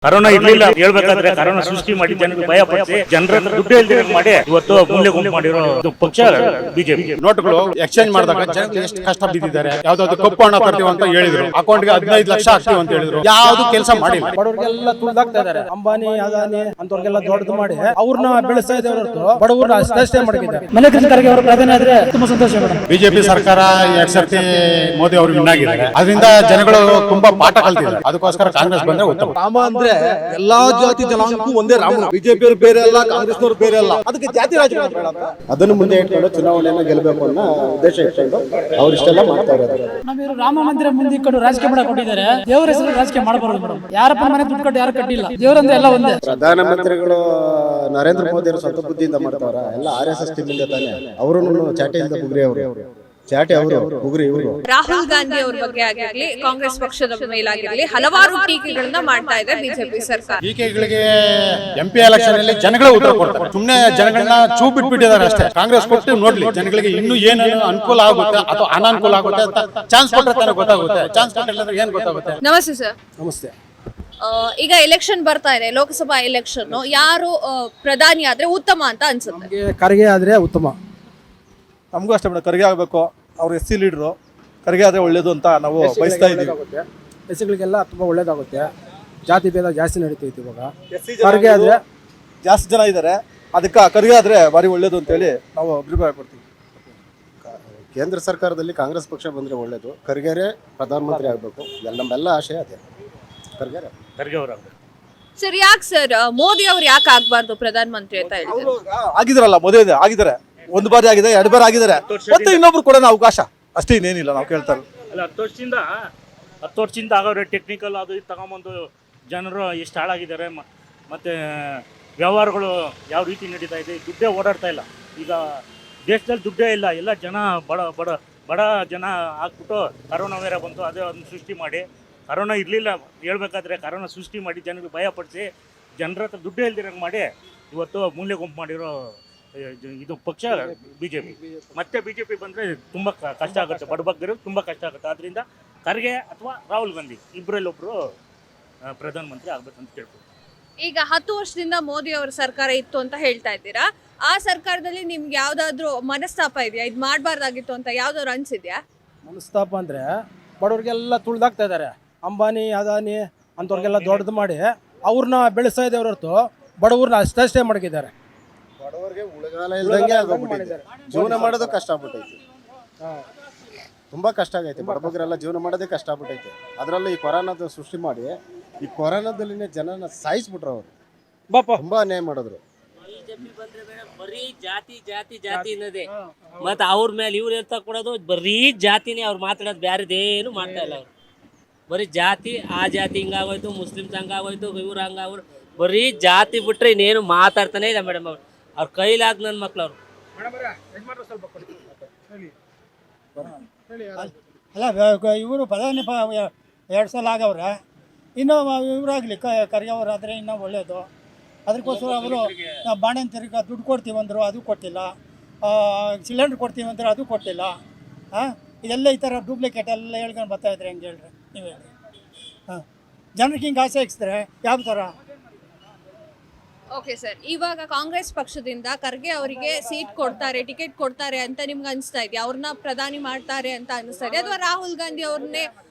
Corona ಇರ್ಲಿಲ್ಲ ಹೇಳ್ಬೇಕಾದ್ರೆ corona ಸೃಷ್ಟಿ ಮಾಡಿ ಜನರಿಗೆ ಭಯ ಪಡಿಸಿ ಜನರ ದುಡ್ಡು ಇಲ್ದಿರ ಮಾಡಿ ಇವತ್ತು ಮೂಲೆ ಗುಂಪು ಮಾಡಿರೋ ಪಕ್ಷ ಬಿಜೆಪಿ. ನೋಟ್ಗಳು ಎಕ್ಸ್ಚೇಂಜ್ ಮಾಡಿದಾಗ ಜನಗಳು ಎಷ್ಟು ಕಷ್ಟ ಬಿದ್ದಿದ್ದಾರೆ. ಯಾವ್ದಾದ್ರು ಕಪ್ಪು ಹಣ ತರ್ತೀವಿ ಅಂತ ಹೇಳಿದ್ರು, ಅಕೌಂಟ್ಗೆ 15 ಲಕ್ಷ ಹಾಕ್ತೀವಿ ಅಂತ ಹೇಳಿದ್ರು, ಯಾವ್ದು ಕೆಲಸ ಮಾಡಿಲ್ಲ. ಬಡವರಿಗೆಲ್ಲ ತುಳಿದಾಗ್ತಾ ಇದಾರೆ. ಅಂಬಾನಿ ಅದಾನಿ ಅಂತವ್ರಿಗೆಲ್ಲ ದೊಡ್ಡದು ಮಾಡಿ ಅವ್ರನ್ನ ಬೆಳೆಸ್ತಾ ಇದ್ದಾರೆ ಹೊರತು ಬಡವರನ್ನ ಅಷ್ಟೇ ಮಾಡಿದ್ದಾರೆ. ಮಲ್ಲಿಕಾರ್ಜುನ ಖರ್ಗೆ ಅವರ ಪ್ರಧಾನಿ ಆದ್ರೆ ತುಂಬಾ ಸಂತೋಷ. ಬಿಜೆಪಿ ಸರ್ಕಾರ 2 ಸರ್ತಿ ಮೋದಿ ಅವರು ವಿನ್ ಆಗಿದ್ದಾರೆ. ಅದರಿಂದ ಜನಗಳು ತುಂಬಾ ಪಾಠ ಕಲ್ತಿದ್ದಾರೆ. ಅದಕ್ಕೋಸ್ಕರ ಕಾಂಗ್ರೆಸ್ ಬಂದ್ರೆ ಉತ್ತಮ. ರಾಮ ಅಂದ್ರೆ ಎಲ್ಲಾ ಜಾತಿ ಜನಾಂಗಕ್ಕೂ ಒಂದೇ ರಾಮನು. ಬಿಜೆಪಿ ಅವರು ಬೇರೆ ಅಲ್ಲ, ಕಾಂಗ್ರೆಸ್ನವರು ಬೇರೆ ಅಲ್ಲ. ಅದಕ್ಕೆ ಜಾತಿ ರಾಜಕಾರಣ ಬೇಡ ಅಂತ ಅದನ್ನು ಮುಂದೆ ಇಟ್ಕೊಂಡು ಚುನಾವಣೆಯನ್ನು ಗೆಲ್ಲಬೇಕು ಅನ್ನೋ ಉದ್ದೇಶ ಇಟ್ಕೊಂಡು ಅವರಿಷ್ಟೆಲ್ಲ ಮಾಡ್ತಾ ಇರೋದು. ನಮ್ಮಿವರು ರಾಮ ಮಂದಿರ ಮುಂದೆ ಇಟ್ಕೊಂಡು ರಾಜಕೀಯ ಮಾಡಕ್ ಕೊಟ್ಟಿದ್ದಾರೆ. ದೇವರ ಹೆಸರು ರಾಜಕೀಯ ಮಾಡಬಾರದು ಮೇಡಮ್. ಯಾರಪ್ಪ ಮನೆ ದುಡ್ಡು ಕಟ್ಟು ಯಾರು ಕಟ್ಟಿಲ್ಲ. ದೇವರಂದ್ರೆ ಎಲ್ಲ ಒಂದೇ. ಪ್ರಧಾನಮಂತ್ರಿಗಳು ನರೇಂದ್ರ ಮೋದಿ ಅವರು ಸ್ವಂತ ಬುದ್ಧಿಯಿಂದ ಮಾಡ್ತಾರ. ಎಲ್ಲ RSS ಟೀಮಿಂದ ತಾನೆ. ಅವರು ಚಾಟೆಯಿಂದ ಬುಗ್ರಿ ಅವರು ಚಾಟೆ ಅವರು ಬುಗ್ರಿ ಇವರು. ರಾಹುಲ್ ಗಾಂಧಿ ಅವ್ರ ಬಗ್ಗೆ ಆಗಿರ್ಲಿ, ಕಾಂಗ್ರೆಸ್ ಪಕ್ಷದ ಮೇಲಾಗಿರ್ಲಿ ಹಲವಾರು ಟೀಕೆಗಳನ್ನ ಮಾಡ್ತಾ ಇದೆ ಬಿಜೆಪಿ ಸರ್ಕಾರ. ಟೀಕೆಗಳಿಗೆ MP ಎಲೆಕ್ಷನ್ ಅಲ್ಲಿ ಜನಗಳೇ ಉತ್ತರ ಕೊಡ್ತಾರೆ. ಸುಮ್ನೆ ಜನಗಳನ್ನ ಚೂ ಬಿಟ್ಬಿಟ್ಟಿದ್ದಾರೆ ಅಷ್ಟೇ. ಕಾಂಗ್ರೆಸ್ ಕೊಟ್ಟು ನೋಡ್ಲಿ ಜನಗಳಿಗೆ ಇನ್ನೂ ಏನೇನು ಅನುಕೂಲ ಆಗುತ್ತೆ ಅಥವಾ ಅನಾನುಕೂಲ ಆಗುತ್ತೆ ಅಂತ ಚಾನ್ಸ್ ಕೊಟ್ಟರೆ ತಾನೇ ಗೊತ್ತಾಗುತ್ತೆ. ಚಾನ್ಸ್ ಕೊಟ್ಟಿಲ್ಲ ಏನ್ ಗೊತ್ತಾಗುತ್ತೆ. ನಮಸ್ತೆ ಸರ್. ನಮಸ್ತೆ. ಈಗ ಎಲೆಕ್ಷನ್ ಬರ್ತಾ ಇದೆ, ಲೋಕಸಭಾ ಎಲೆಕ್ಷನ್. ಯಾರು ಪ್ರಧಾನಿ ಆದ್ರೆ ಉತ್ತಮ ಅಂತ ಅನ್ಸುತ್ತೆ? ಖರ್ಗೆ ಆದ್ರೆ ಉತ್ತಮ. ನಮಗೂ ಅಷ್ಟೇ ಮೇಡಮ್, ಖರ್ಗೆ ಆಗ್ಬೇಕು. ಅವ್ರು SC ಲೀಡ್ರು, ಖರ್ಗೆ ಆದ್ರೆ ಒಳ್ಳೇದು ಅಂತ ನಾವು ಬಯಸ್ತಾ ಇದ್ದೀವಿ. ಎಸ್ಸಿಗಳಿಗೆಲ್ಲ ತುಂಬಾ ಒಳ್ಳೇದಾಗುತ್ತೆ. ಜಾತಿ ಭೇದ ಜಾಸ್ತಿ ನಡೀತೈತಿ ಇವಾಗ. ಖರ್ಗೆ ಖರ್ಗೆ ಆದ್ರೆ ಜಾಸ್ತಿ ಜನ ಇದ್ದಾರೆ, ಅದಕ್ಕೆ ಖರ್ಗೆ ಆದ್ರೆ ಭಾರಿ ಒಳ್ಳೇದು ಅಂತೇಳಿ ನಾವು ಅಭಿಪ್ರಾಯ ಪಡ್ತೀವಿ. ಕೇಂದ್ರ ಸರ್ಕಾರದಲ್ಲಿ ಕಾಂಗ್ರೆಸ್ ಪಕ್ಷ ಬಂದ್ರೆ ಒಳ್ಳೇದು. ಖರ್ಗೆರೆ ಪ್ರಧಾನಮಂತ್ರಿ ಆಗ್ಬೇಕು. ನಮ್ಮೆಲ್ಲ ಆಶಯ ಅದೇ, ಖರ್ಗೆರೆ. ಖರ್ಗೆ ಅವರು ಸರ್, ಯಾಕೆ ಸರ್ ಮೋದಿ ಅವ್ರು ಯಾಕೆ ಆಗ್ಬಾರ್ದು ಪ್ರಧಾನ ಮಂತ್ರಿ ಅಂತ ಹೇಳ್ತಾರೆ? ಅವರು ಆಗಿದಾರಲ್ಲ, ಮದುವೆ ಆಗಿದ್ದಾರೆ. 1 ಬಾರಿ ಆಗಿದೆ, 2 ಬಾರಿ ಆಗಿದ್ದಾರೆ. ಮತ್ತೆ ಇನ್ನೊಬ್ರು ಕೊಡೋಣ ಅವಕಾಶ ಅಷ್ಟೇ, ಇನ್ನೇನಿಲ್ಲ ನಾವು ಕೇಳ್ತಾರೆ. ಅಲ್ಲ 10 ವರ್ಷದಿಂದ ಆಗೋರೆ ಟೆಕ್ನಿಕಲ್ ಅದು ಇದು ತಗೊಂಬಂದು ಜನರು ಎಷ್ಟು ಹಾಳಾಗಿದ್ದಾರೆ. ಮತ್ತೆ ವ್ಯವಹಾರಗಳು ಯಾವ ರೀತಿ ನಡೀತಾ ಇದೆ. ದುಡ್ಡೇ ಓಡಾಡ್ತಾ ಇಲ್ಲ. ಈಗ ದೇಶದಲ್ಲಿ ದುಡ್ಡೇ ಇಲ್ಲ. ಎಲ್ಲ ಜನ ಬಡ ಜನ ಹಾಕ್ಬಿಟ್ಟು ಕರೋನಾ ವೇರ ಬಂತು, ಅದೇ ಅದನ್ನು ಸೃಷ್ಟಿ ಮಾಡಿ. ಕರೋನಾ ಇರಲಿಲ್ಲ ಹೇಳ್ಬೇಕಾದ್ರೆ ಕರೋನಾ ಸೃಷ್ಟಿ ಮಾಡಿ ಜನರಿಗೆ ಭಯ ಪಡಿಸಿ ಜನರ ಹತ್ರ ದುಡ್ಡೇ ಇಲ್ದಿರಂಗೆ ಮಾಡಿ ಇವತ್ತು ಮೂಲೆ ಗುಂಪು ಮಾಡಿರೋ ಇದು ಪಕ್ಷ ಬಿಜೆಪಿ. ಮತ್ತೆ ಬಿಜೆಪಿ ಬಂದರೆ ತುಂಬ ಕಷ್ಟ ಆಗುತ್ತೆ. ಬಡಬಗ್ಗರಿಗೆ ತುಂಬ ಕಷ್ಟ ಆಗುತ್ತೆ. ಆದ್ದರಿಂದ ಖರ್ಗೆ ಅಥವಾ ರಾಹುಲ್ ಗಾಂಧಿ ಇಬ್ಬರಲ್ಲೊಬ್ಬರು ಪ್ರಧಾನಮಂತ್ರಿ ಆಗ್ಬೇಕಂತ ಕೇಳ್ಬೋದು. ಈಗ 10 ವರ್ಷದಿಂದ ಮೋದಿ ಅವರ ಸರ್ಕಾರ ಇತ್ತು ಅಂತ ಹೇಳ್ತಾ ಇದ್ದೀರಾ. ಆ ಸರ್ಕಾರದಲ್ಲಿ ನಿಮ್ಗೆ ಯಾವ್ದಾದ್ರು ಮನಸ್ತಾಪ ಇದೆಯಾ? ಇದು ಮಾಡಬಾರ್ದಾಗಿತ್ತು ಅಂತ ಯಾವ್ದಾದ್ರು ಅನ್ಸಿದ್ಯಾ? ಮನಸ್ತಾಪ ಅಂದ್ರೆ ಬಡವರಿಗೆಲ್ಲ ತುಳಿದಾಗ್ತಾ ಇದ್ದಾರೆ. ಅಂಬಾನಿ ಅದಾನಿ ಅಂತವ್ರಿಗೆಲ್ಲ ದೊಡ್ಡದು ಮಾಡಿ ಅವ್ರನ್ನ ಬೆಳೆಸ್ತಾ ಇದ್ದಾರೆ ಹೊರತು ಬಡವ್ರನ್ನ ಅಷ್ಟೇ ಮಡಗಿದ್ದಾರೆ. ಬಡವರಿಗೆ ಉಳಗಾಲ ಇಲ್ದಂಗೆ ಆಗೋಗ್ಬಿಟ್ಟಿದೆ. ಜೀವನ ಮಾಡೋದು ಕಷ್ಟ ಆಗ್ಬಿಟ್ಟೈತಿ. ತುಂಬಾ ಕಷ್ಟ ಆಗೈತೆ. ಬಡಬಗ್ಗರೆಲ್ಲ ಜೀವನ ಮಾಡೋದೇ ಕಷ್ಟ ಆಗ್ಬಿಟ್ಟೈತೆ. ಅದರಲ್ಲೂ ಈ ಕೊರೋನಾದ ಸೃಷ್ಟಿ ಮಾಡಿ ಈ ಕೊರೋನಾದಲ್ಲಿನೇ ಜನನ ಸಾಯಿಸ್ಬಿಟ್ರು. ಅವರು ತುಂಬಾ ಅನ್ಯಾಯ ಮಾಡಿದ್ರು. ಬಿಜೆಪಿ ಬಂದ್ರೆ ಬರೀ ಜಾತಿ ಜಾತಿ ಜಾತಿ ಅನ್ನೋದೇ. ಮತ್ತೆ ಅವ್ರ ಮೇಲೆ ಇವ್ರು ಹೇಳ್ತಾ ಕೊಡೋದು ಬರೀ ಜಾತಿನೇ. ಅವ್ರು ಮಾತಾಡೋದು ಬ್ಯಾರದೇನು ಮಾಡ್ತಾ ಇಲ್ಲ. ಅವ್ರು ಬರೀ ಜಾತಿ, ಆ ಜಾತಿ ಹಿಂಗಾಗೋಯ್ತು, ಮುಸ್ಲಿಮ್ಸ್ ಹಂಗಾಗೋಯ್ತು, ಇವ್ರು ಹಂಗಾಗೋರು, ಬರೀ ಜಾತಿ ಬಿಟ್ರೆ ಇನ್ನೇನು ಮಾತಾಡ್ತಾನೆ ಇಲ್ಲ ಮೇಡಮ್. ಅವ್ರ ಕೈಲಾಗ ನನ್ನ ಮಕ್ಳು ಅವರು. ಅಲ್ಲ, ಇವರು ಪ್ರಧಾನಿ 2 ಸಲ ಆಗವ್ರೆ. ಇನ್ನೂ ಇವರಾಗಲಿ ಖರ್ಗೆ ಅವರಾದರೆ ಇನ್ನೂ ಒಳ್ಳೆಯದು. ಅದಕ್ಕೋಸ್ಕರ ಅವರು ಬಾಣಂತಿರಿಗೆ ದುಡ್ಡು ಕೊಡ್ತೀವಿ ಅಂದರು, ಅದು ಕೊಟ್ಟಿಲ್ಲ. ಸಿಲಿಂಡ್ರ್ ಕೊಡ್ತೀವಿ ಅಂದ್ರೆ ಅದು ಕೊಟ್ಟಿಲ್ಲ. ಇದೆಲ್ಲ ಈ ಥರ ಡೂಪ್ಲಿಕೇಟ್ ಎಲ್ಲ ಹೇಳ್ಕೊಂಡು ಬರ್ತಾ ಇದ್ರೆ ಹೆಂಗೆ ಹೇಳ್ರಿ ನೀವು ಹೇಳಿ. ಜನರಿಗೆ ಹಿಂಗೆ ಆಸೆ ಹಾಕ್ಸಿದ್ರೆ ಯಾವ ಥರ? ಓಕೆ ಸರ್, ಇವಾಗ ಕಾಂಗ್ರೆಸ್ ಪಕ್ಷದಿಂದ ಖರ್ಗೆ ಅವರಿಗೆ ಸೀಟ್ ಕೊಡ್ತಾರೆ, ಟಿಕೆಟ್ ಕೊಡ್ತಾರೆ ಅಂತ ನಿಮ್ಗೆ ಅನಿಸ್ತಾ ಇದೆಯಾ? ಅವ್ರನ್ನ ಪ್ರಧಾನಿ ಮಾಡ್ತಾರೆ ಅಂತ ಅನಿಸ್ತಾ ಇದೆ, ಅಥವಾ ರಾಹುಲ್ ಗಾಂಧಿ ಅವ್ರನ್ನೇ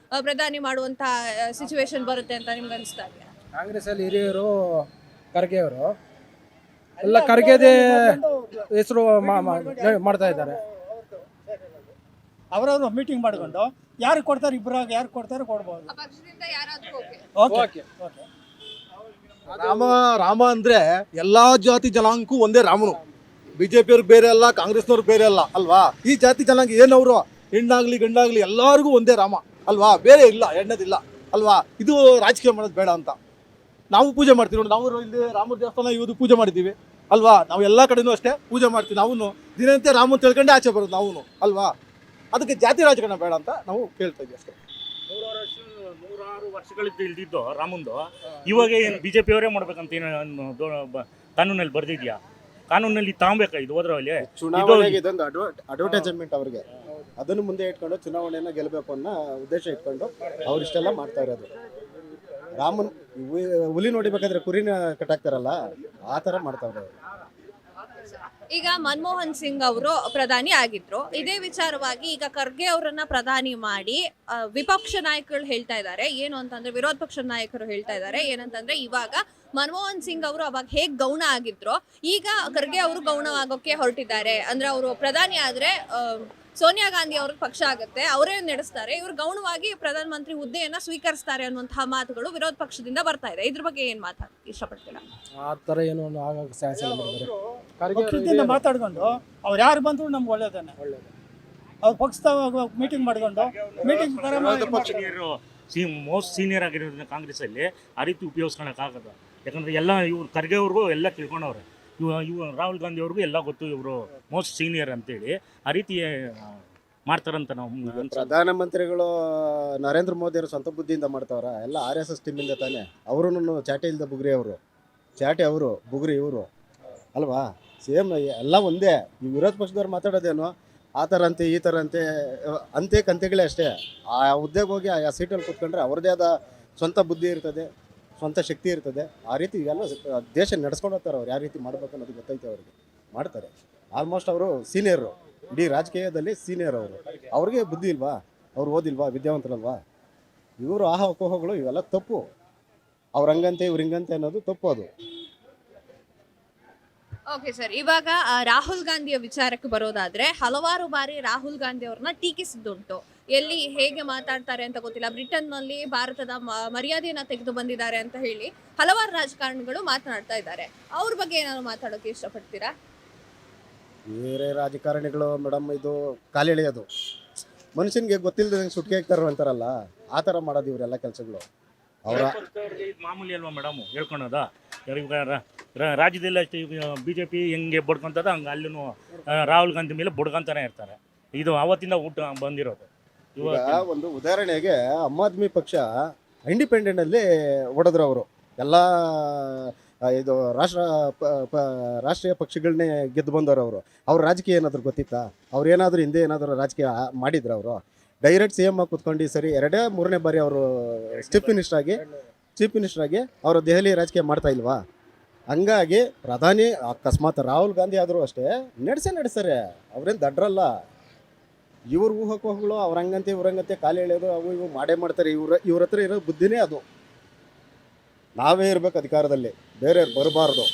ಪ್ರಧಾನಿ ಮಾಡುವಂತ ಸಿಚುವೇಶನ್ ಬರುತ್ತೆ ಅಂತ ನಿಮ್ಗೆ ಅನಿಸ್ತಾ ಇದೆಯಾ? ಕಾಂಗ್ರೆಸ್ ಅಲ್ಲಿ ಹಿರಿಯರು ಖರ್ಗೆ ಅವರು ಎಲ್ಲ ಖರ್ಗೆದೇ ಹೆಸರು ಮಾಡ್ತಾ ಇದ್ದಾರೆ. ಅವರವರು ಮೀಟಿಂಗ್ ಮಾಡಿಕೊಂಡು ಯಾರು ಕೊಡ್ತಾರೆ, ಇಬ್ಬರಾಗ ಯಾರು ಕೊಡ್ತಾರೆ ಕೊಡ್ಬೋದು. ಪಕ್ಷದಿಂದ ಯಾರಾದ್ರೂ ಓಕೆ. ರಾಮ ಅಂದ್ರೆ ಎಲ್ಲಾ ಜಾತಿ ಜನಾಂಗಕ್ಕೂ ಒಂದೇ ರಾಮನು. ಬಿಜೆಪಿ ಅವ್ರು ಬೇರೆ ಅಲ್ಲ, ಕಾಂಗ್ರೆಸ್ನವ್ರು ಬೇರೆ ಅಲ್ಲ ಅಲ್ವಾ. ಈ ಜಾತಿ ಜನಾಂಗ ಏನವರು ಹೆಣ್ಣಾಗ್ಲಿ ಗಂಡಾಗ್ಲಿ ಎಲ್ಲರಿಗೂ ಒಂದೇ ರಾಮ ಅಲ್ವಾ. ಬೇರೆ ಇಲ್ಲ, ಎಣ್ಣದಿಲ್ಲ ಅಲ್ವಾ. ಇದು ರಾಜಕೀಯ ಮಾಡೋದು ಬೇಡ ಅಂತ ನಾವು ಪೂಜೆ ಮಾಡ್ತೀವಿ ನೋಡಿ. ನಾವು ಇಲ್ಲಿ ರಾಮನ ದೇವಸ್ಥಾನ ಇವತ್ತು ಪೂಜೆ ಮಾಡಿದ್ದೀವಿ ಅಲ್ವಾ. ನಾವು ಎಲ್ಲ ಕಡೆನೂ ಅಷ್ಟೇ ಪೂಜೆ ಮಾಡ್ತೀವಿ. ನಾವು ದಿನಂತೆ ರಾಮನ್ ತಿಳ್ಕೊಂಡೆ ಆಚೆ ಬರೋದು ನಾವು ಅಲ್ವಾ. ಅದಕ್ಕೆ ಜಾತಿ ರಾಜಕಾರಣ ಬೇಡ ಅಂತ ನಾವು ಕೇಳ್ತಾ ಇದ್ದೀವಿ ಅಷ್ಟೇ. 100 ವರ್ಷಗಳಿದ್ದು ಇಲ್ದಿದ್ದು ರಾಮಂದು ಇವಾಗ ಏನು ಬಿಜೆಪಿ ಅವರೇ ಮಾಡ್ಬೇಕಂತ ಏನು ಕಾನೂನಲ್ಲಿ ಬರ್ದಿದ್ಯಾ? ಕಾನೂನಲ್ಲಿ ತಾಂಬೇಕಾ ಇದು ಹೋದ್ರಲ್ಲಿ? ಚುನಾವಣೆಗೆ ಇದೊಂದು ಅಡ್ವರ್ಟೈಸ್ಮೆಂಟ್ ಅವ್ರಿಗೆ. ಅದನ್ನು ಮುಂದೆ ಇಟ್ಕೊಂಡು ಚುನಾವಣೆಯನ್ನು ಗೆಲ್ಲಬೇಕು ಅನ್ನೋ ಉದ್ದೇಶ ಇಟ್ಕೊಂಡು ಅವರಿಷ್ಟೆಲ್ಲ ಮಾಡ್ತಾ ಇರೋದು. ರಾಮನ್ ಹುಲಿ ನೋಡಿಬೇಕಾದ್ರೆ ಕುರಿನ ಕಟ್ಟಾಕ್ತಾರಲ್ಲ ಆ ಥರ ಮಾಡ್ತಾವ್ರೆ ಅವ್ರು. ಈಗ ಮನಮೋಹನ್ ಸಿಂಗ್ ಅವರು ಪ್ರಧಾನಿ ಆಗಿದ್ರು. ಇದೇ ವಿಚಾರವಾಗಿ ಈಗ ಖರ್ಗೆ ಅವರನ್ನ ಪ್ರಧಾನಿ ಮಾಡಿ ವಿಪಕ್ಷ ನಾಯಕರು ಹೇಳ್ತಾ ಇದ್ದಾರೆ ಏನು ಅಂತಂದ್ರೆ, ವಿರೋಧ ಪಕ್ಷದ ನಾಯಕರು ಹೇಳ್ತಾ ಇದ್ದಾರೆ ಏನಂತಂದ್ರೆ, ಇವಾಗ ಮನಮೋಹನ್ ಸಿಂಗ್ ಅವರು ಅವಾಗ ಹೇಗ್ ಗೌಣ ಆಗಿದ್ರು ಈಗ ಖರ್ಗೆ ಅವರು ಗೌಣ ಆಗೋಕೆ ಹೊರಟಿದ್ದಾರೆ. ಅಂದ್ರೆ ಅವರು ಪ್ರಧಾನಿ ಆದ್ರೆ ಸೋನಿಯಾ ಗಾಂಧಿ ಅವ್ರ ಪಕ್ಷ ಆಗುತ್ತೆ, ಅವರೇ ನಡೆಸ್ತಾರೆ, ಇವರು ಗೌಣವಾಗಿ ಪ್ರಧಾನಮಂತ್ರಿ ಹುದ್ದೆಯನ್ನ ಸ್ವೀಕರಿಸ್ತಾರೆ ಅನ್ನುವಂತಹ ಮಾತುಗಳು ವಿರೋಧ ಪಕ್ಷದಿಂದ ಬರ್ತಾ ಇದೆ. ಇದ್ರ ಬಗ್ಗೆ ಏನ್ ಮಾತಾಡಕ್ಕೆ ಇಷ್ಟಪಡ್ತೀರಾ? ಆ ಥರ ಏನು ಆಗೋಕೆ ಚಾನ್ಸ್ ಇಲ್ಲ ಮಾಡಿದ್ದಾರೆ. ಪಕ್ಷದಿಂದ ಮಾತಾಡ್ಕೊಂಡು ಅವ್ರು ಯಾರು ಬಂದ್ರು ನಮ್ಗೆ ಒಳ್ಳೇದೇನೆ. ಅವ್ರ ಪಕ್ಷದ ಮೀಟಿಂಗ್ ಮಾಡ್ಕೊಂಡು ಮೀಟಿಂಗ್ ಮೋಸ್ಟ್ ಸೀನಿಯರ್ ಆಗಿರೋದ್ರಿಂದ ಕಾಂಗ್ರೆಸ್ ಅಲ್ಲಿ ಆ ರೀತಿ ಉಪಯೋಗಿಸ್ಕೊಳಕ್ಕಾಗದ. ಯಾಕಂದ್ರೆ ಎಲ್ಲ ಇವ್ರು ಖರ್ಗೆ ಅವ್ರಿಗೂ ಎಲ್ಲ ತಿಳ್ಕೊಂಡವ್ರೆ, ಇವ ರಾಹುಲ್ ಗಾಂಧಿ ಅವ್ರಿಗೂ ಎಲ್ಲ ಗೊತ್ತು, ಇವರು ಮೋಸ್ಟ್ ಸೀನಿಯರ್ ಅಂತೇಳಿ ಆ ರೀತಿ ಮಾಡ್ತಾರಂತ ನಾವು ಪ್ರಧಾನಮಂತ್ರಿಗಳು ನರೇಂದ್ರ ಮೋದಿ ಅವರು ಸ್ವಂತ ಬುದ್ಧಿಯಿಂದ ಮಾಡ್ತಾವ್ರ? ಎಲ್ಲ RSS ಟೀಮಿಂದ ತಾನೆ. ಅವರು ಚಾಟೆ ಇಲ್ದ ಬುಗ್ರಿ ಅವರು, ಚಾಟೆ ಅವರು, ಬುಗ್ರಿ ಇವರು ಅಲ್ವಾ? ಸೇಮ್ ಎಲ್ಲ ಒಂದೇ. ಈ ವಿರೋಧ ಪಕ್ಷದವ್ರು ಮಾತಾಡೋದೇನು ಆ ಥರ ಅಂತೆ ಈ ಥರ ಅಂತೆ ಕಂತೆಗಳೇ ಅಷ್ಟೇ. ಆ ಹುದ್ದೆಗೆ ಹೋಗಿ ಆ ಸೀಟಲ್ಲಿ ಕೂತ್ಕೊಂಡ್ರೆ ಅವ್ರದ್ದೇ ಆದ ಸ್ವಂತ ಬುದ್ಧಿ ಇರ್ತದೆ, ಸ್ವಂತ ಶಕ್ತಿ ಇರ್ತದೆ. ಆ ರೀತಿ ಇವೆಲ್ಲ ದೇಶ ನಡೆಸ್ಕೊಂಡು ಹೋಗ್ತಾರೆ. ಅವ್ರು ಯಾವ ರೀತಿ ಮಾಡ್ಬೇಕು ಅನ್ನೋದು ಗೊತ್ತೈತೆ, ಅವ್ರಿಗೆ ಮಾಡ್ತಾರೆ. ಆಲ್ಮೋಸ್ಟ್ ಅವರು ಸೀನಿಯರು, ಇಡೀ ರಾಜಕೀಯದಲ್ಲಿ ಸೀನಿಯರ್ ಅವರು. ಅವ್ರಿಗೆ ಬುದ್ಧಿ ಇಲ್ವಾ? ಅವ್ರು ಓದಿಲ್ವಾ? ವಿದ್ಯಾವಂತರಲ್ವಾ? ಇವರು ಆಹೋಹಗಳು ಇವೆಲ್ಲ ತಪ್ಪು. ಅವ್ರ ಹಂಗಂತೆ ಇವ್ರ ಹಿಂಗಂತೆ ಅನ್ನೋದು ತಪ್ಪು. ಅದು ಓಕೆ ಸರ್, ಇವಾಗ ರಾಹುಲ್ ಗಾಂಧಿಯ ವಿಚಾರಕ್ಕೆ ಬರೋದಾದ್ರೆ, ಹಲವಾರು ಬಾರಿ ರಾಹುಲ್ ಗಾಂಧಿ ಅವ್ರನ್ನ ಟೀಕಿಸಿದ್ದುಂಟು. ಎಲ್ಲಿ ಹೇಗೆ ಮಾತಾಡ್ತಾರೆ ಅಂತ ಗೊತ್ತಿಲ್ಲ, ಬ್ರಿಟನ್ನಲ್ಲಿ ಭಾರತದ ಮರ್ಯಾದೆಯನ್ನ ತೆಗೆದು ಬಂದಿದ್ದಾರೆ ಅಂತ ಹೇಳಿ ಹಲವಾರು ರಾಜಕಾರಣಿಗಳು ಮಾತನಾಡ್ತಾ ಇದ್ದಾರೆ. ಅವ್ರ ಬಗ್ಗೆ ಏನಾದ್ರು ಮಾತಾಡೋಕೆ ಇಷ್ಟಪಡ್ತೀರಾ? ಬೇರೆ ರಾಜಕಾರಣಿಗಳು ಮೇಡಮ್, ಇದು ಕಾಲೆಳೆಯೋದು, ಮನುಷ್ಯನಿಗೆ ಗೊತ್ತಿಲ್ಲದಂಗೆ ಸುಟ್ಕೆ ಹಾಕ್ತಾರ ಅಂತಾರಲ್ಲ, ಆ ಥರ ಮಾಡೋದು ಇವರೆಲ್ಲ ಕೆಲಸಗಳು. ಅವರ ಮಾಮೂಲಿ ಅಲ್ವಾ ಮೇಡಮ್ ಹೇಳ್ಕೊಳೋದ? ರಾಜ್ಯದಲ್ಲಿ ಅಷ್ಟು BJP ಹೆಂಗೆ ಬಡ್ಕೊಂತದ ಹಂಗೆ ಅಲ್ಲೂ ರಾಹುಲ್ ಗಾಂಧಿ ಮೇಲೆ ಬಡ್ಕೊಂತಾನೆ ಇರ್ತಾರೆ. ಇದು ಅವತ್ತಿಂದ ಊಟ ಬಂದಿರೋದು. ಈಗ ಒಂದು ಉದಾಹರಣೆಗೆ ಆಮ್ ಆದ್ಮಿ ಪಕ್ಷ ಇಂಡಿಪೆಂಡೆಂಟಲ್ಲಿ ಹೊಡೆದ್ರು ಅವರು. ಎಲ್ಲ ಇದು ರಾಷ್ಟ್ರೀಯ ಪಕ್ಷಗಳನ್ನೇ ಗೆದ್ದು ಬಂದವರು ಅವರು. ಅವ್ರ ರಾಜಕೀಯ ಏನಾದರೂ ಗೊತ್ತಿತ್ತಾ? ಅವ್ರು ಏನಾದರೂ ಹಿಂದೆ ಏನಾದರೂ ರಾಜಕೀಯ ಮಾಡಿದ್ರು? ಅವರು ಡೈರೆಕ್ಟ್ CM ಆಗಿ ಕೂತ್ಕೊಂಡು ಸರಿ 2-3ನೇ ಬಾರಿ ಅವರು ಚೀಫ್ ಮಿನಿಸ್ಟರ್ ಆಗಿ ಅವರು ದೆಹಲಿ ರಾಜಕೀಯ ಮಾಡ್ತಾ ಇಲ್ವಾ? ಹಂಗಾಗಿ ಪ್ರಧಾನಿ ಅಕಸ್ಮಾತ್ ರಾಹುಲ್ ಗಾಂಧಿ ಆದರೂ ಅಷ್ಟೇ ನಡೆಸ್ತಾರೆ. ಅವ್ರೇನು ದಡ್ರಲ್ಲ. ಇವ್ರ ಊಹಕೋಹಗಳು ಅವ್ರ ಹಂಗಂತೆ ಇವ್ರಂಗಂತೆ ಕಾಲು ಎಳೆಯೋದು ಅವು ಇವು ಮಾಡೇ ಮಾಡ್ತಾರೆ. ಇವ್ರ ಹತ್ರ ಇರೋ ಬುದ್ಧಿನೇ ಅದು. ನಾವೇ ಇರ್ಬೇಕು ಅಧಿಕಾರದಲ್ಲಿ, ಬೇರೆಯವ್ರು ಬರಬಾರ್ದು.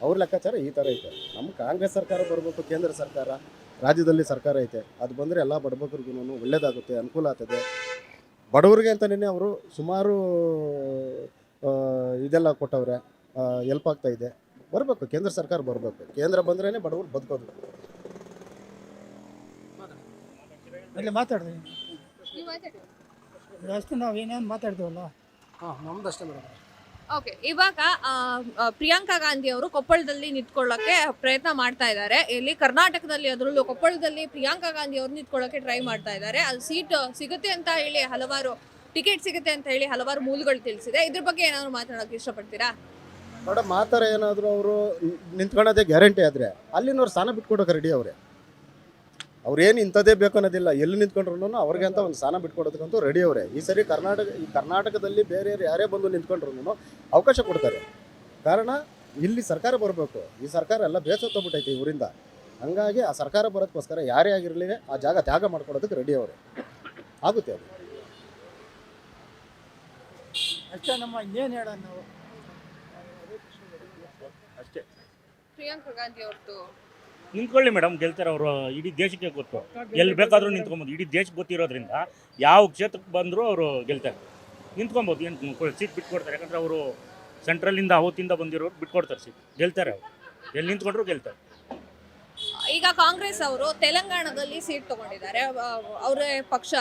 ಅವ್ರ ಲೆಕ್ಕಾಚಾರ ಈ ಥರ ಐತೆ. ನಮ್ಮ ಕಾಂಗ್ರೆಸ್ ಸರ್ಕಾರ ಬರಬೇಕು, ಕೇಂದ್ರ ಸರ್ಕಾರ, ರಾಜ್ಯದಲ್ಲಿ ಸರ್ಕಾರ ಐತೆ. ಅದು ಬಂದರೆ ಎಲ್ಲ ಬಡಬಗ್ರಿಗೂ ಒಳ್ಳೇದಾಗುತ್ತೆ, ಅನುಕೂಲ ಆಗ್ತದೆ. ಬಡವ್ರಿಗೆ ಅಂತಲೇ ಅವರು ಸುಮಾರು ಇದೆಲ್ಲ ಕೊಟ್ಟವ್ರೆ, ಹೆಲ್ಪ್ ಆಗ್ತಾ ಇದೆ. ಬರಬೇಕು, ಕೇಂದ್ರ ಸರ್ಕಾರ ಬರಬೇಕು. ಕೇಂದ್ರ ಬಂದ್ರೇ ಬಡವರು ಬದುಕೋದು. ಅಲ್ಲಿ ಮಾತಾಡ್ರಿ ಅಷ್ಟು ನಾವು ಏನೇನು ಮಾತಾಡ್ತೀವಲ್ಲ. ನಮ್ದಷ್ಟೇ ಮೇಡಮ್. ಓಕೆ, ಇವಾಗ ಪ್ರಿಯಾಂಕಾ ಗಾಂಧಿ ಅವರು ಕೊಪ್ಪಳದಲ್ಲಿ ನಿಂತ್ಕೊಳ್ಳೋಕೆ ಪ್ರಯತ್ನ ಮಾಡ್ತಾ ಇದ್ದಾರೆ. ಇಲ್ಲಿ ಕರ್ನಾಟಕದಲ್ಲಿ, ಅದರಲ್ಲೂ ಕೊಪ್ಪಳದಲ್ಲಿ ಪ್ರಿಯಾಂಕಾ ಗಾಂಧಿ ಅವರು ನಿಂತ್ಕೊಳ್ಳೋಕೆ ಟ್ರೈ ಮಾಡ್ತಾ ಇದ್ದಾರೆ. ಅದು ಸೀಟ್ ಸಿಗುತ್ತೆ ಅಂತ ಹೇಳಿ ಟಿಕೆಟ್ ಸಿಗುತ್ತೆ ಅಂತ ಹೇಳಿ ಹಲವಾರು ಮೂಲಗಳು ತಿಳಿಸಿದೆ. ಇದ್ರ ಬಗ್ಗೆ ಏನಾದ್ರು ಮಾತಾಡೋಕೆ ಇಷ್ಟಪಡ್ತೀರಾ? ಮೇಡಮ್, ಆ ಥರ ಏನಾದರೂ ಅವರು ನಿಂತ್ಕೊಳ್ಳೋದೇ ಗ್ಯಾರಂಟಿ ಆದರೆ ಅಲ್ಲಿನವ್ರು ಸ್ಥಾನ ಬಿಟ್ಕೊಡೋಕೆ ರೆಡಿ ಅವರೇ. ಅವ್ರೇನು ಇಂಥದ್ದೇ ಬೇಕು ಅನ್ನೋದಿಲ್ಲ. ಎಲ್ಲಿ ನಿಂತ್ಕೊಂಡ್ರು ಅವ್ರಿಗೆ ಅಂತ ಒಂದು ಸ್ಥಾನ ಬಿಟ್ಕೊಡೋದಕ್ಕಂತೂ ರೆಡಿ ಅವರೇ. ಈ ಸರಿ ಕರ್ನಾಟಕದಲ್ಲಿ ಬೇರೆ ಯಾರೇ ಬಂದು ನಿಂತ್ಕೊಂಡ್ರು ಅವಕಾಶ ಕೊಡ್ತಾರೆ. ಕಾರಣ ಇಲ್ಲಿ ಸರ್ಕಾರ ಬರಬೇಕು. ಈ ಸರ್ಕಾರ ಎಲ್ಲ ಬೇಸತ್ತೋಗ್ಬಿಟ್ಟೈತೆ ಇವರಿಂದ. ಹಂಗಾಗಿ ಆ ಸರ್ಕಾರ ಬರೋದಕ್ಕೋಸ್ಕರ ಯಾರೇ ಆಗಿರಲಿ ಆ ಜಾಗ ತ್ಯಾಗ ಮಾಡ್ಕೊಡೋದಕ್ಕೆ ರೆಡಿ ಅವರೇ. ಆಗುತ್ತೆ ಅದು ಅಷ್ಟೇ. ನಮ್ಮ ಇನ್ನೇನು ಹೇಳೋಣ ನಾವು ಅಷ್ಟೇ. ಪ್ರಿಯಾಂಕಾ ಗಾಂಧಿ ಅವ್ರದ್ದು ನಿಂತ್ಕೊಳ್ಳಿ ಮೇಡಮ್, ಗೆಲ್ತಾರೆ ಅವರು. ಇಡೀ ದೇಶಕ್ಕೆ ಗೊತ್ತು, ಎಲ್ಲಿ ಬೇಕಾದರೂ ನಿಂತ್ಕೊಬೋದು. ಇಡೀ ದೇಶಕ್ಕೆ ಗೊತ್ತಿರೋದ್ರಿಂದ ಯಾವ ಕ್ಷೇತ್ರಕ್ಕೆ ಬಂದರೂ ಅವರು ಗೆಲ್ತಾರೆ, ನಿಂತ್ಕೊಬೋದು. ಏನು ಸೀಟ್ ಬಿಟ್ಕೊಡ್ತಾರೆ. ಯಾಕಂದರೆ ಅವರು ಸೆಂಟ್ರಲಿಂದ ಅವತ್ತಿಂದ ಬಂದಿರೋರು ಬಿಟ್ಕೊಡ್ತಾರೆ ಸೀಟ್, ಗೆಲ್ತಾರೆ ಅವರು. ಎಲ್ಲಿ ನಿಂತ್ಕೊಂಡ್ರು ಗೆಲ್ತಾರೆ. ಈಗ ಕಾಂಗ್ರೆಸ್ ಅವರು ತೆಲಂಗಾಣದಲ್ಲಿ ಸೀಟ್ ತಗೊಂಡಿದ್ದಾರೆ, ಅವರ ಪಕ್ಷ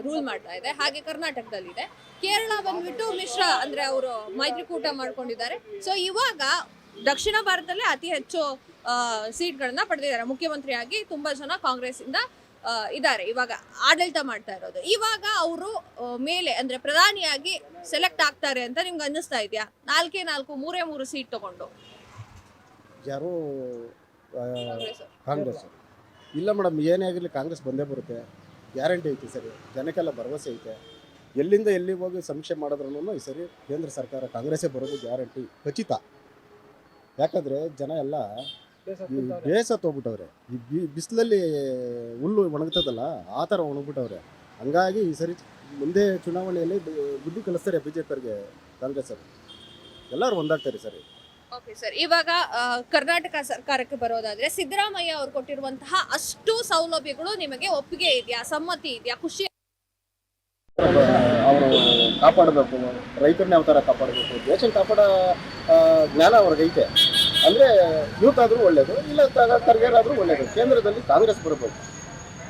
ರೂಲ್ ಮಾಡ್ತಾ ಇದೆ. ಹಾಗೆ ಕರ್ನಾಟಕದಲ್ಲಿದೆ. ಕೇರಳ ಬಂದ್ಬಿಟ್ಟು ಮಿಶ್ರ, ಅಂದ್ರೆ ಅವರು ಮೈತ್ರಿಕೂಟ ಮಾಡ್ಕೊಂಡಿದ್ದಾರೆ. ಸೊ ಇವಾಗ ದಕ್ಷಿಣ ಭಾರತದಲ್ಲಿ ಅತಿ ಹೆಚ್ಚು ಸೀಟ್ಗಳನ್ನ ಪಡೆದಿದ್ದಾರೆ. ಮುಖ್ಯಮಂತ್ರಿಯಾಗಿ ತುಂಬಾ ಜನ ಕಾಂಗ್ರೆಸ್ ಇಂದ ಇದ್ದಾರೆ, ಇವಾಗ ಆಡಳಿತ ಮಾಡ್ತಾ ಇರೋದು. ಇವಾಗ ಅವರು ಮೇಲೆ ಅಂದ್ರೆ ಪ್ರಧಾನಿಯಾಗಿ ಸೆಲೆಕ್ಟ್ ಆಗ್ತಾರೆ ಅಂತ ನಿಮ್ಗೆ ಅನ್ನಿಸ್ತಾ ಇದೆಯಾ? 4-3 ಸೀಟ್ ತಗೊಂಡು ಯಾರು ಕಾಂಗ್ರೆಸ್? ಇಲ್ಲ ಮೇಡಮ್, ಏನೇ ಆಗಿರಲಿ ಕಾಂಗ್ರೆಸ್ ಬಂದೇ ಬರುತ್ತೆ, ಗ್ಯಾರಂಟಿ ಐತಿ. ಸರಿ, ಜನಕ್ಕೆಲ್ಲ ಭರವಸೆ ಐತೆ. ಎಲ್ಲಿಂದ ಎಲ್ಲಿ ಹೋಗಿ ಸಮೀಕ್ಷೆ ಮಾಡಿದ್ರೂ ಈ ಸರಿ ಕೇಂದ್ರ ಸರ್ಕಾರ ಕಾಂಗ್ರೆಸ್ಸೇ ಬರೋದು ಗ್ಯಾರಂಟಿ ಖಚಿತ. ಯಾಕಂದರೆ ಜನ ಎಲ್ಲ ಈ ಬೇಸತ್ತು ಹೋಗ್ಬಿಟ್ಟವ್ರೆ. ಈ ಬಿಸಿಲಲ್ಲಿ ಹುಲ್ಲು ಒಣಗ್ತದಲ್ಲ ಆ ಥರ ಒಣಗ್ಬಿಟ್ಟವ್ರೆ. ಹಂಗಾಗಿ ಈ ಸರಿ ಮುಂದೆ ಚುನಾವಣೆಯಲ್ಲಿ ಬುದ್ಧಿ ಕಲಿಸ್ತಾರೆ ಬಿ ಜೆ ಪಿಯವ್ರಿಗೆ ಕಾಂಗ್ರೆಸ್ ಅವರು. ಎಲ್ಲರೂ ಒಂದಾಗ್ತಾರೆ ಸರಿ. ಓಕೆ ಸರ್, ಇವಾಗ ಕರ್ನಾಟಕ ಸರ್ಕಾರಕ್ಕೆ ಬರೋದಾದ್ರೆ ಸಿದ್ದರಾಮಯ್ಯ ಅವರು ಕೊಟ್ಟಿರುವಂತಹ ಅಷ್ಟು ಸೌಲಭ್ಯಗಳು ನಿಮಗೆ ಒಪ್ಪಿಗೆ ಇದೆಯಾ, ಸಮ್ಮತಿ ಇದೆಯಾ, ಖುಷಿ? ಅವರು ಕಾಪಾಡಬೇಕು, ರೈತರನ್ನ ಯಾವ ಥರ ಕಾಪಾಡಬೇಕು, ದೇಶ ಕಾಪಾಡೋ ಜ್ಞಾನ ಅವ್ರಿಗೆ ಐತೆ. ಅಂದರೆ ಯೂತ್ ಆದರೂ ಒಳ್ಳೇದು, ಇಲ್ಲ ಖರ್ಗೆರಾದರೂ ಒಳ್ಳೇದು. ಕೇಂದ್ರದಲ್ಲಿ ಕಾಂಗ್ರೆಸ್ ಬರಬೇಕು.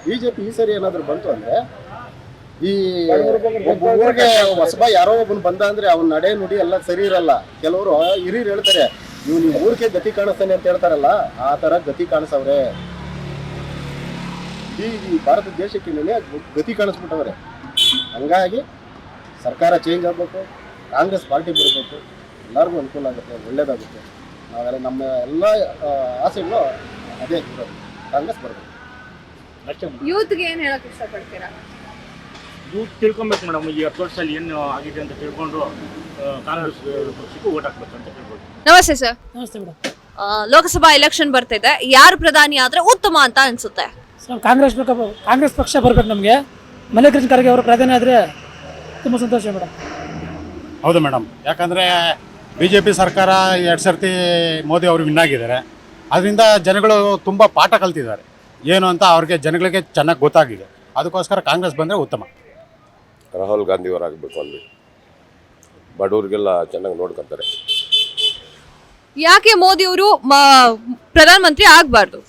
ಬಿ ಜೆ ಪಿ ಈ ಸರಿ ಏನಾದರೂ ಬಂತು ಅಂದರೆ ಈ ಊರಿಗೆ ಹೊಸಬ ಯಾರೋ ಒಬ್ಬನು ಬಂದ ಅಂದರೆ ಅವ್ನ ನಡೆ ನುಡಿ ಎಲ್ಲ ಸರಿ ಇರಲ್ಲ. ಕೆಲವರು ಹಿರಿಯರು ಹೇಳ್ತಾರೆ ಇವ್ನು ಊರಿಗೆ ಗತಿ ಕಾಣಿಸ್ತಾನೆ ಅಂತ ಹೇಳ್ತಾರಲ್ಲ, ಆ ಥರ ಗತಿ ಕಾಣಿಸವ್ರೆ. ಈ ಭಾರತ ದೇಶಕ್ಕೆ ಗತಿ ಕಾಣಿಸ್ಬಿಟ್ಟವ್ರೆ. ಹಂಗಾಗಿ ಸರ್ಕಾರ ಚೇಂಜ್ ಆಗಬೇಕು, ಕಾಂಗ್ರೆಸ್ ಪಾರ್ಟಿ ಬರಬೇಕು, ಎಲ್ಲರಿಗೂ ಅನುಕೂಲ ಆಗುತ್ತೆ, ಒಳ್ಳೇದಾಗುತ್ತೆ. ನಾವೆಲ್ಲ ನಮ್ಮ ಎಲ್ಲ ಆಸೆಗಳು ಅದೇ ಇರೋದು, ಕಾಂಗ್ರೆಸ್ ಬರಬೇಕು. ಯೂತ್ಗೆ ಏನು ಹೇಳಕ್ ಇಷ್ಟಪಡ್ತೀರಾ? ಯೂತ್ ತಿಳ್ಕೊಬೇಕು ಮೇಡಮ್, ಈ 10 ವರ್ಷದಲ್ಲಿ ಏನು ಆಗಿದೆ ಅಂತ ತಿಳ್ಕೊಂಡು ಕಾಂಗ್ರೆಸ್ ಪಕ್ಷಕ್ಕೂ ಓಟ್ ಹಾಕ್ಬೇಕು ಅಂತ ತಿಳ್ಕೊಂಡು. ನಮಸ್ತೆ ಸರ್. ನಮಸ್ತೆ ಮೇಡಮ್. ಲೋಕಸಭಾ ಎಲೆಕ್ಷನ್ ಬರ್ತಿದೆ, ಯಾರು ಪ್ರಧಾನಿ ಆದ್ರೆ ಉತ್ತಮ ಅಂತ ಅನ್ಸುತ್ತೆ? ಕಾಂಗ್ರೆಸ್ ಪಕ್ಷ ಬರ್ಬೇಕು ನಮಗೆ. ಮಲ್ಲಿಕಾರ್ಜುನ ಖರ್ಗೆ ಅವರು ಪ್ರಧಾನಿ ಆದರೆ ತುಂಬ ಸಂತೋಷ ಮೇಡಮ್. ಹೌದು ಮೇಡಮ್, ಯಾಕಂದರೆ ಬಿ ಜೆ ಪಿ ಸರ್ಕಾರ 2 ಸರ್ತಿ ಮೋದಿ ಅವರು ವಿನ್ ಆಗಿದ್ದಾರೆ. ಅದರಿಂದ ಜನಗಳು ತುಂಬ ಪಾಠ ಕಲ್ತಿದ್ದಾರೆ ಏನು ಅಂತ ಅವ್ರಿಗೆ ಜನಗಳಿಗೆ ಚೆನ್ನಾಗಿ ಗೊತ್ತಾಗಿದೆ. ಅದಕ್ಕೋಸ್ಕರ ಕಾಂಗ್ರೆಸ್ ಬಂದರೆ ಉತ್ತಮ. ರಾಹುಲ್ ಗಾಂಧಿ ಅವರಾಗಬೇಕು ಅಂದ್ಬಿಟ್ಟು ಬಡವರಿಗೆಲ್ಲ ಚೆನ್ನಾಗಿ ನೋಡ್ಕೊತಾರೆ. ಯಾಕೆ ಮೋದಿ ಅವರು ಪ್ರಧಾನಮಂತ್ರಿ ಆಗಬಾರ್ದು?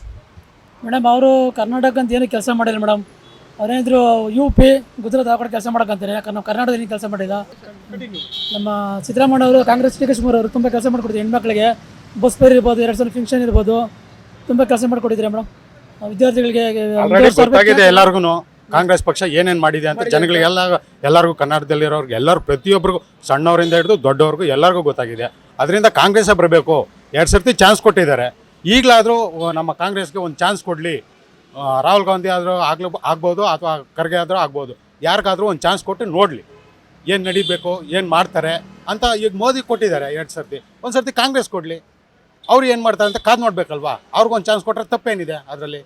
ಮೇಡಮ್, ಅವರು ಕರ್ನಾಟಕ ಅಂತ ಏನು ಕೆಲಸ ಮಾಡಿಲ್ಲ ಮೇಡಮ್. ಅವರೇನಿದ್ರು UP ಗುಜರಾತ್ ಆ ಕಡೆ ಕೆಲಸ ಮಾಡೋಕ್ಕಂತಾರೆ. ಯಾಕಂದ್ರೆ ನಾವು ಕರ್ನಾಟಕದಲ್ಲಿ ಕೆಲಸ ಮಾಡಿಲ್ಲ. ನಮ್ಮ ಸಿದ್ದರಾಮಯ್ಯ ಅವರು, ಕಾಂಗ್ರೆಸ್ ಡಿ ಕೆ ಶಿವಕುಮಾರ್ ಅವರು ತುಂಬ ಕೆಲಸ ಮಾಡಿಕೊಡ್ತಾರೆ. ಹೆಣ್ಮಕ್ಳಿಗೆ ಬಸ್ ಫೇರ್ ಇರ್ಬೋದು, 2 ಸಲ ಫಿಂಕ್ಷನ್ ಇರ್ಬೋದು, ತುಂಬ ಕೆಲಸ ಮಾಡಿಕೊಟ್ಟಿದ್ದಾರೆ ಮೇಡಮ್. ವಿದ್ಯಾರ್ಥಿಗಳಿಗೆ ಗೊತ್ತಾಗಿದೆ ಎಲ್ಲರಿಗೂ ಕಾಂಗ್ರೆಸ್ ಪಕ್ಷ ಏನೇನು ಮಾಡಿದೆ ಅಂತ. ಜನಗಳಿಗೆಲ್ಲ ಎಲ್ಲರಿಗೂ ಕರ್ನಾಟಕದಲ್ಲಿರೋರ್ಗೆ ಎಲ್ಲರೂ ಪ್ರತಿಯೊಬ್ಬರಿಗೂ ಸಣ್ಣವರಿಂದ ಹಿಡಿದು ದೊಡ್ಡವ್ರಿಗೂ ಎಲ್ಲರಿಗೂ ಗೊತ್ತಾಗಿದೆ. ಅದರಿಂದ ಕಾಂಗ್ರೆಸ್ಸೇ ಬರಬೇಕು. 2 ಸರ್ತಿ ಚಾನ್ಸ್ ಕೊಟ್ಟಿದ್ದಾರೆ. ಈಗಲಾದರೂ ನಮ್ಮ ಕಾಂಗ್ರೆಸ್ಗೆ ಒಂದು ಚಾನ್ಸ್ ಕೊಡಲಿ. ರಾಹುಲ್ ಗಾಂಧಿ ಆದರೂ ಆಗ್ಬೋದು, ಅಥವಾ ಖರ್ಗೆ ಆದರೂ ಆಗ್ಬೋದು. ಯಾರಿಗಾದರೂ ಒಂದು ಚಾನ್ಸ್ ಕೊಟ್ಟು ನೋಡಲಿ ಏನು ನಡೀಬೇಕು, ಏನು ಮಾಡ್ತಾರೆ ಅಂತ. ಈಗ ಮೋದಿ ಕೊಟ್ಟಿದ್ದಾರೆ 2 ಸರ್ತಿ, ಒಂದು ಸರ್ತಿ ಕಾಂಗ್ರೆಸ್ ಕೊಡಲಿ. ಅವ್ರು ಏನು ಮಾಡ್ತಾರೆ ಅಂತ ಕಾದು ನೋಡಬೇಕಲ್ವಾ. ಅವ್ರಿಗೊಂದು ಚಾನ್ಸ್ ಕೊಟ್ಟರೆ ತಪ್ಪೇನಿದೆ ಅದರಲ್ಲಿ?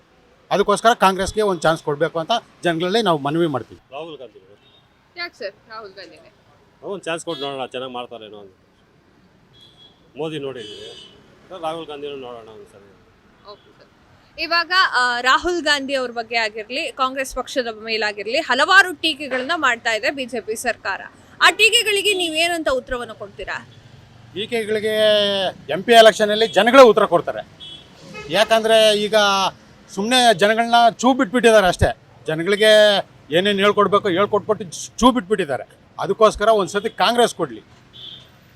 ಅದಕ್ಕೋಸ್ಕರ ಕಾಂಗ್ರೆಸ್ಗೆ ಒಂದು ಚಾನ್ಸ್ ಕೊಡಬೇಕು ಅಂತ ಜನಗಳಲ್ಲಿ ನಾವು ಮನವಿ ಮಾಡ್ತೀವಿ. ರಾಹುಲ್ ಗಾಂಧಿ ಯಾಕೆ ಸರ್ ರಾಹುಲ್ ಗಾಂಧಿಗೆ ಒಂದು ಚಾನ್ಸ್ ಕೊಟ್ಟು ನೋಡೋಣ, ಚೆನ್ನಾಗಿ ಮಾಡ್ತಾರೇನೋ ಅಂತ. ಮೋದಿ ನೋಡಿದ್ದೀವಿ, ರಾಹುಲ್ ಗಾಂಧಿನೂ ನೋಡೋಣ ಒಂದ್ಸರಿ. ಇವಾಗ ರಾಹುಲ್ ಗಾಂಧಿ ಅವ್ರ ಬಗ್ಗೆ ಆಗಿರ್ಲಿ, ಕಾಂಗ್ರೆಸ್ ಪಕ್ಷದ ಮೇಲಾಗಿರ್ಲಿ ಹಲವಾರು ಟೀಕೆಗಳನ್ನ ಮಾಡ್ತಾ ಇದೆ ಬಿಜೆಪಿ ಸರ್ಕಾರ. ಆ ಟೀಕೆಗಳಿಗೆ ನೀವೇನಂತ ಉತ್ತರವನ್ನು ಕೊಡ್ತೀರಾ? ಟೀಕೆಗಳಿಗೆ MP ಎಲೆಕ್ಷನಲ್ಲಿ ಜನಗಳೇ ಉತ್ತರ ಕೊಡ್ತಾರೆ. ಯಾಕಂದರೆ ಈಗ ಸುಮ್ಮನೆ ಜನಗಳನ್ನ ಬಿಟ್ಬಿಟ್ಟಿದ್ದಾರೆ ಅಷ್ಟೇ. ಜನಗಳಿಗೆ ಏನೇನು ಹೇಳ್ಕೊಟ್ಬಿಟ್ಟು ಬಿಟ್ಬಿಟ್ಟಿದ್ದಾರೆ. ಅದಕ್ಕೋಸ್ಕರ ಒಂದು ಸರ್ತಿ ಕಾಂಗ್ರೆಸ್ ಕೊಡಲಿ.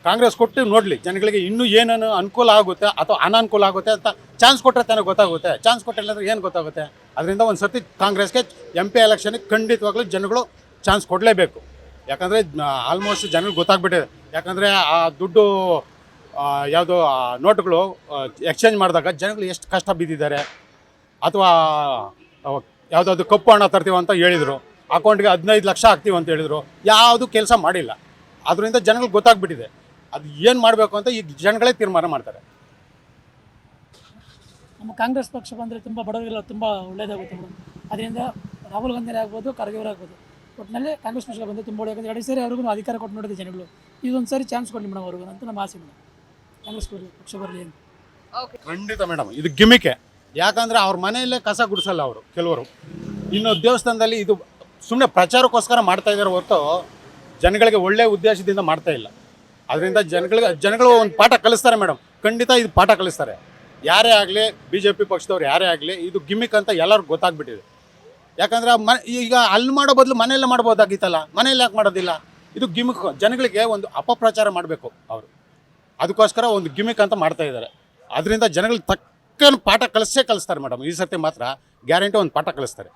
ಕಾಂಗ್ರೆಸ್ ಕೊಟ್ಟು ನೋಡಲಿ ಜನಗಳಿಗೆ ಇನ್ನೂ ಏನೇನು ಅನುಕೂಲ ಆಗುತ್ತೆ ಅಥವಾ ಅನಾನುಕೂಲ ಆಗುತ್ತೆ ಅಂತ. ಚಾನ್ಸ್ ಕೊಟ್ಟರೆ ತಾನೇ ಗೊತ್ತಾಗುತ್ತೆ. ಚಾನ್ಸ್ ಕೊಟ್ಟಿಲ್ಲ ಅಂದರೆ ಏನು ಗೊತ್ತಾಗುತ್ತೆ? ಅದರಿಂದ ಒಂದು ಸರ್ತಿ ಕಾಂಗ್ರೆಸ್ಗೆ MP ಎಲೆಕ್ಷನ್ಗೆ ಖಂಡಿತವಾಗ್ಲೂ ಜನಗಳು ಚಾನ್ಸ್ ಕೊಡಲೇಬೇಕು. ಯಾಕಂದರೆ ಆಲ್ಮೋಸ್ಟ್ ಜನಗಳಿಗೆ ಗೊತ್ತಾಗ್ಬಿಟ್ಟಿದೆ. ಯಾಕಂದರೆ ಆ ದುಡ್ಡು ಯಾವುದು ನೋಟುಗಳು ಎಕ್ಸ್ಚೇಂಜ್ ಮಾಡಿದಾಗ ಜನಗಳು ಎಷ್ಟು ಕಷ್ಟ ಬಿದ್ದಿದ್ದಾರೆ. ಅಥವಾ ಯಾವುದಾದ್ರು ಕಪ್ಪು ಹಣ ತರ್ತೀವಿ ಅಂತ ಹೇಳಿದರು, ಅಕೌಂಟ್ಗೆ 15 ಲಕ್ಷ ಹಾಕ್ತೀವಿ ಅಂತ ಹೇಳಿದರು. ಯಾವುದು ಕೆಲಸ ಮಾಡಿಲ್ಲ. ಅದರಿಂದ ಜನಗಳಿಗೆ ಗೊತ್ತಾಗ್ಬಿಟ್ಟಿದೆ. ಅದು ಏನು ಮಾಡಬೇಕು ಅಂತ ಈಗ ಜನಗಳೇ ತೀರ್ಮಾನ ಮಾಡ್ತಾರೆ. ನಮ್ಮ ಕಾಂಗ್ರೆಸ್ ಪಕ್ಷ ಬಂದರೆ ತುಂಬ ಬಡವರಿಗೆಲ್ಲ ತುಂಬ ಒಳ್ಳೆಯದಾಗುತ್ತೆ ಮೇಡಮ್. ಅದರಿಂದ ರಾಹುಲ್ ಗಾಂಧಿ ಆಗ್ಬೋದು, ಖರ್ಗೆ ಅವರು ಆಗ್ಬೋದು, ಒಟ್ಟಿನಲ್ಲಿ ಕಾಂಗ್ರೆಸ್ ಪಕ್ಷ ಬಂದರೆ ತುಂಬ ಒಳ್ಳೆಯದು. 2 ಸಾರಿ ಅವ್ರಿಗೂ ಅಧಿಕಾರ ಕೊಟ್ಟು ನೋಡಿದೆ ಜನಗಳು. ಇದೊಂದು ಸಾರಿ ಚಾನ್ಸ್ ಕೊಡಲಿ ಮೇಡಮ್ ಅವ್ರಿಗೂ ಅಂತ ನಮ್ಮ ಆಸೆ ಮೇಡಮ್. ಕಾಂಗ್ರೆಸ್ ಪಕ್ಷ ಬರಲಿ ಅಂತ. ಖಂಡಿತ ಮೇಡಮ್, ಇದು ಗಿಮಿಕೆ. ಯಾಕಂದರೆ ಅವ್ರ ಮನೆಯಲ್ಲೇ ಕಸ ಗುಡಿಸಲ್ಲ ಅವರು ಕೆಲವರು. ಇನ್ನು ದೇವಸ್ಥಾನದಲ್ಲಿ ಇದು ಸುಮ್ಮನೆ ಪ್ರಚಾರಕ್ಕೋಸ್ಕರ ಮಾಡ್ತಾ ಇದ್ದಾರೆ ಹೊರತು ಜನಗಳಿಗೆ ಒಳ್ಳೆಯ ಉದ್ದೇಶದಿಂದ ಮಾಡ್ತಾ ಇಲ್ಲ. ಅದರಿಂದ ಜನಗಳು ಒಂದು ಪಾಠ ಕಲಿಸ್ತಾರೆ ಮೇಡಮ್. ಖಂಡಿತ ಇದು ಪಾಠ ಕಲಿಸ್ತಾರೆ. ಯಾರೇ ಆಗಲಿ, BJP ಪಕ್ಷದವ್ರು ಯಾರೇ ಆಗಲಿ, ಇದು ಗಿಮಿಕ್ ಅಂತ ಎಲ್ಲರಿಗೂ ಗೊತ್ತಾಗ್ಬಿಟ್ಟಿದೆ. ಯಾಕಂದರೆ ಈಗ ಅಲ್ಲಿ ಮಾಡೋ ಬದಲು ಮನೆಯಲ್ಲೇ ಮಾಡ್ಬೋದಾಗಿತ್ತಲ್ಲ, ಮನೆಯಲ್ಲಿ ಯಾಕೆ ಮಾಡೋದಿಲ್ಲ? ಇದು ಗಿಮಿಕ್. ಜನಗಳಿಗೆ ಒಂದು ಅಪಪ್ರಚಾರ ಮಾಡಬೇಕು ಅವರು. ಅದಕ್ಕೋಸ್ಕರ ಒಂದು ಗಿಮಿಕ್ ಅಂತ ಮಾಡ್ತಾ ಇದ್ದಾರೆ. ಅದರಿಂದ ಜನಗಳಿಗೆ ತಕ್ಕ ಪಾಠ ಕಲಿಸ್ತಾರೆ ಮೇಡಮ್. ಈ ಸರ್ತಿ ಮಾತ್ರ ಗ್ಯಾರಂಟಿ ಒಂದು ಪಾಠ ಕಲಿಸ್ತಾರೆ.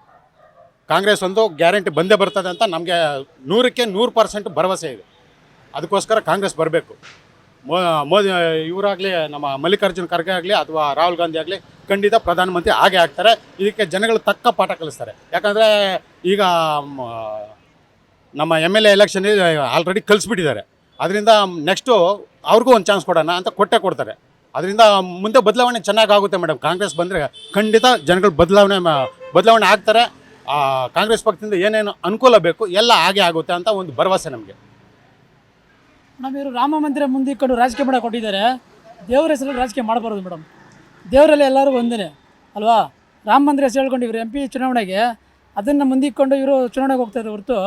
ಕಾಂಗ್ರೆಸ್ ಒಂದು ಗ್ಯಾರಂಟಿ ಬಂದೇ ಬರ್ತದೆ ಅಂತ ನಮಗೆ 100ಕ್ಕೆ 100% ಭರವಸೆ ಇದೆ. ಅದಕ್ಕೋಸ್ಕರ ಕಾಂಗ್ರೆಸ್ ಬರಬೇಕು. ಮೋದಿ ಇವರಾಗಲಿ, ನಮ್ಮ ಮಲ್ಲಿಕಾರ್ಜುನ ಖರ್ಗೆ ಆಗಲಿ ಅಥವಾ ರಾಹುಲ್ ಗಾಂಧಿ ಆಗಲಿ ಖಂಡಿತ ಪ್ರಧಾನಮಂತ್ರಿ ಆಗೇ ಆಗ್ತಾರೆ. ಇದಕ್ಕೆ ಜನಗಳು ತಕ್ಕ ಪಾಠ ಕಲಿಸ್ತಾರೆ. ಯಾಕಂದರೆ ಈಗ ನಮ್ಮ MLA ಎಲೆಕ್ಷನ್ ಆಲ್ರೆಡಿ ಕಳಿಸ್ಬಿಟ್ಟಿದ್ದಾರೆ. ಅದರಿಂದ ನೆಕ್ಸ್ಟು ಅವ್ರಿಗೂ ಒಂದು ಚಾನ್ಸ್ ಕೊಡೋಣ ಅಂತ ಕೊಡ್ತಾರೆ. ಅದರಿಂದ ಮುಂದೆ ಬದಲಾವಣೆ ಚೆನ್ನಾಗಾಗುತ್ತೆ ಮೇಡಮ್. ಕಾಂಗ್ರೆಸ್ ಬಂದರೆ ಖಂಡಿತ ಜನಗಳು ಬದಲಾವಣೆ ಆಗ್ತಾರೆ. ಕಾಂಗ್ರೆಸ್ ಪಕ್ಷದಿಂದ ಏನೇನು ಅನುಕೂಲ ಬೇಕು ಎಲ್ಲ ಹಾಗೆ ಆಗುತ್ತೆ ಅಂತ ಒಂದು ಭರವಸೆ ನಮಗೆ. ಮೇಡಮ್ ಇವರು ರಾಮ ಮಂದಿರ ಮುಂದಿಕ್ಕೊಂಡು ರಾಜಕೀಯ ಮಾಡಕ್ಕೆ ಕೊಟ್ಟಿದ್ದಾರೆ. ದೇವರ ಹೆಸರಲ್ಲಿ ರಾಜಕೀಯ ಮಾಡಬಾರ್ದು ಮೇಡಮ್. ದೇವರಲ್ಲಿ ಎಲ್ಲರೂ ಒಂದೇ ಅಲ್ವಾ? ರಾಮ ಮಂದಿರ ಹೆಸರು ಹೇಳ್ಕೊಂಡು ಇವರು MP ಚುನಾವಣೆಗೆ ಅದನ್ನು ಮುಂದಿಕ್ಕೊಂಡು ಇವರು ಚುನಾವಣೆಗೆ ಹೋಗ್ತಾಯಿದ್ರು ಹೊರತು,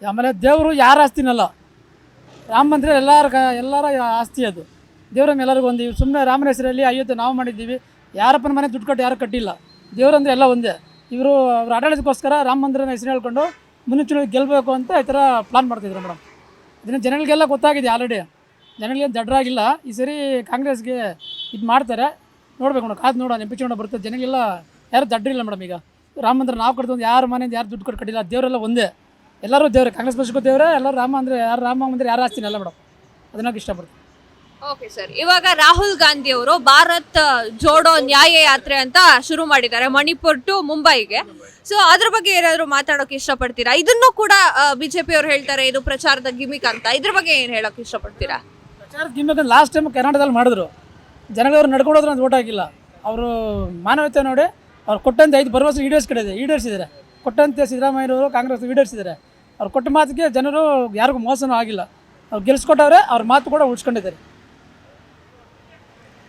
ಆಮೇಲೆ ದೇವರು ಯಾರ ಆಸ್ತಿನಲ್ಲ. ರಾಮ ಮಂದಿರ ಎಲ್ಲರ ಆಸ್ತಿ ಅದು. ದೇವರ ಎಲ್ಲರಿಗೂ ಒಂದು. ಇವ್ರು ಸುಮ್ಮನೆ ರಾಮನ ಹೆಸರಲ್ಲಿ ಅಯೋಧ್ಯೆ ನಾವು ಮಾಡಿದ್ದೀವಿ, ಯಾರಪ್ಪನ ಮನೆ ದುಡ್ಡು ಕೊಟ್ಟು ಯಾರು ಕಟ್ಟಿಲ್ಲ. ದೇವರಂದರೆ ಎಲ್ಲ ಒಂದೇ. ಇವರು ಅವ್ರ ಆಡಳಿತಕ್ಕೋಸ್ಕರ ರಾಮ ಮಂದಿರನ ಹೆಸರು ಹೇಳ್ಕೊಂಡು ಮುಂದಿನ ಚುನಾವಣೆ ಗೆಲ್ಲಬೇಕು ಅಂತ ಈ ಥರ ಪ್ಲಾನ್ ಮಾಡ್ತಿದ್ರು ಮೇಡಮ್. ಇದನ್ನು ಜನಗಳಿಗೆಲ್ಲ ಗೊತ್ತಾಗಿದೆ ಆಲ್ರೆಡಿ. ಜನಗಳಿಗೆ ದಡ್ಡರಾಗಿಲ್ಲ. ಈ ಸರಿ ಕಾಂಗ್ರೆಸ್ಗೆ ಇದು ಮಾಡ್ತಾರೆ, ನೋಡ್ಬೇಕು ಮೇಡಮ್. ಕಾದು ನೋಡೋಣ, MP ಚುನಾವಣೆ ಬರ್ತದೆ. ಜನಗೆಲ್ಲ ಯಾರು ದಡ್ಡರಿಲ್ಲ ಮೇಡಮ್. ಈಗ ರಾಮ ಮಂದಿರ ನಾವು ಕಟ್ಕೊಂಡು ಯಾರ ಮನೆಯಿಂದ ಯಾರು ದುಡ್ಡು ಕೊಟ್ಟು ಕಟ್ಟಿಲ್ಲ. ದೇವರೆಲ್ಲ ಒಂದೇ, ಎಲ್ಲರೂ ದೇವರೇ. ಕಾಂಗ್ರೆಸ್ ಪಕ್ಷಕ್ಕೂ ದೇವರೇ, ಎಲ್ಲರೂ ರಾಮ ಮಂದಿರ ಯಾರು ಆಸ್ತಿನಲ್ಲ ಮೇಡಮ್. ಅದನ್ನ ಇಷ್ಟಪಡ್ತೀನಿ. ಓಕೆ ಸರ್, ಇವಾಗ ರಾಹುಲ್ ಗಾಂಧಿ ಅವರು ಭಾರತ್ ಜೋಡೋ ನ್ಯಾಯ ಯಾತ್ರೆ ಅಂತ ಶುರು ಮಾಡಿದ್ದಾರೆ ಮಣಿಪುರ್ ಟು ಮುಂಬೈಗೆ. ಸೊ ಅದ್ರ ಬಗ್ಗೆ ಏನಾದ್ರು ಮಾತಾಡೋಕೆ ಇಷ್ಟಪಡ್ತೀರಾ? ಇದನ್ನು ಕೂಡ BJP ಅವರು ಹೇಳ್ತಾರೆ ಇದು ಪ್ರಚಾರದ ಗಿಮಿಕ್ ಅಂತ. ಇದ್ರ ಬಗ್ಗೆ ಏನು ಹೇಳೋಕೆ ಇಷ್ಟಪಡ್ತೀರಾ? ಪ್ರಚಾರದ ಗಿಮಿಕ್ ಲಾಸ್ಟ್ ಟೈಮ್ ಕರ್ನಾಟಕದಲ್ಲಿ ಮಾಡಿದ್ರು. ಜನಗಳವ್ರು ನಡ್ಕೊಂಡೋದ್ರೆ ಅಂತ ಓಟ್ ಹಾಕಿಲ್ಲ. ಅವರು ಮಾನವತೆ ನೋಡಿ ಅವ್ರು ಕೊಟ್ಟಂತೆ 5 ಭರವಸೆ ಈಡೇರಿಸಿದ್ದಾರೆ. ಕೊಟ್ಟಂತೆ ಸಿದ್ದರಾಮಯ್ಯನವರು ಕಾಂಗ್ರೆಸ್ ಈಡೇರಿಸಿದ್ದಾರೆ. ಅವ್ರು ಕೊಟ್ಟ ಮಾತಿಗೆ ಜನರು ಯಾರಿಗೂ ಮೋಸನೂ ಆಗಿಲ್ಲ. ಅವ್ರು ಗೆಲ್ಸ್ಕೊಟ್ಟವ್ರೆ, ಅವ್ರ ಮಾತು ಕೂಡ ಉಳಿಸ್ಕೊಂಡಿದ್ದಾರೆ.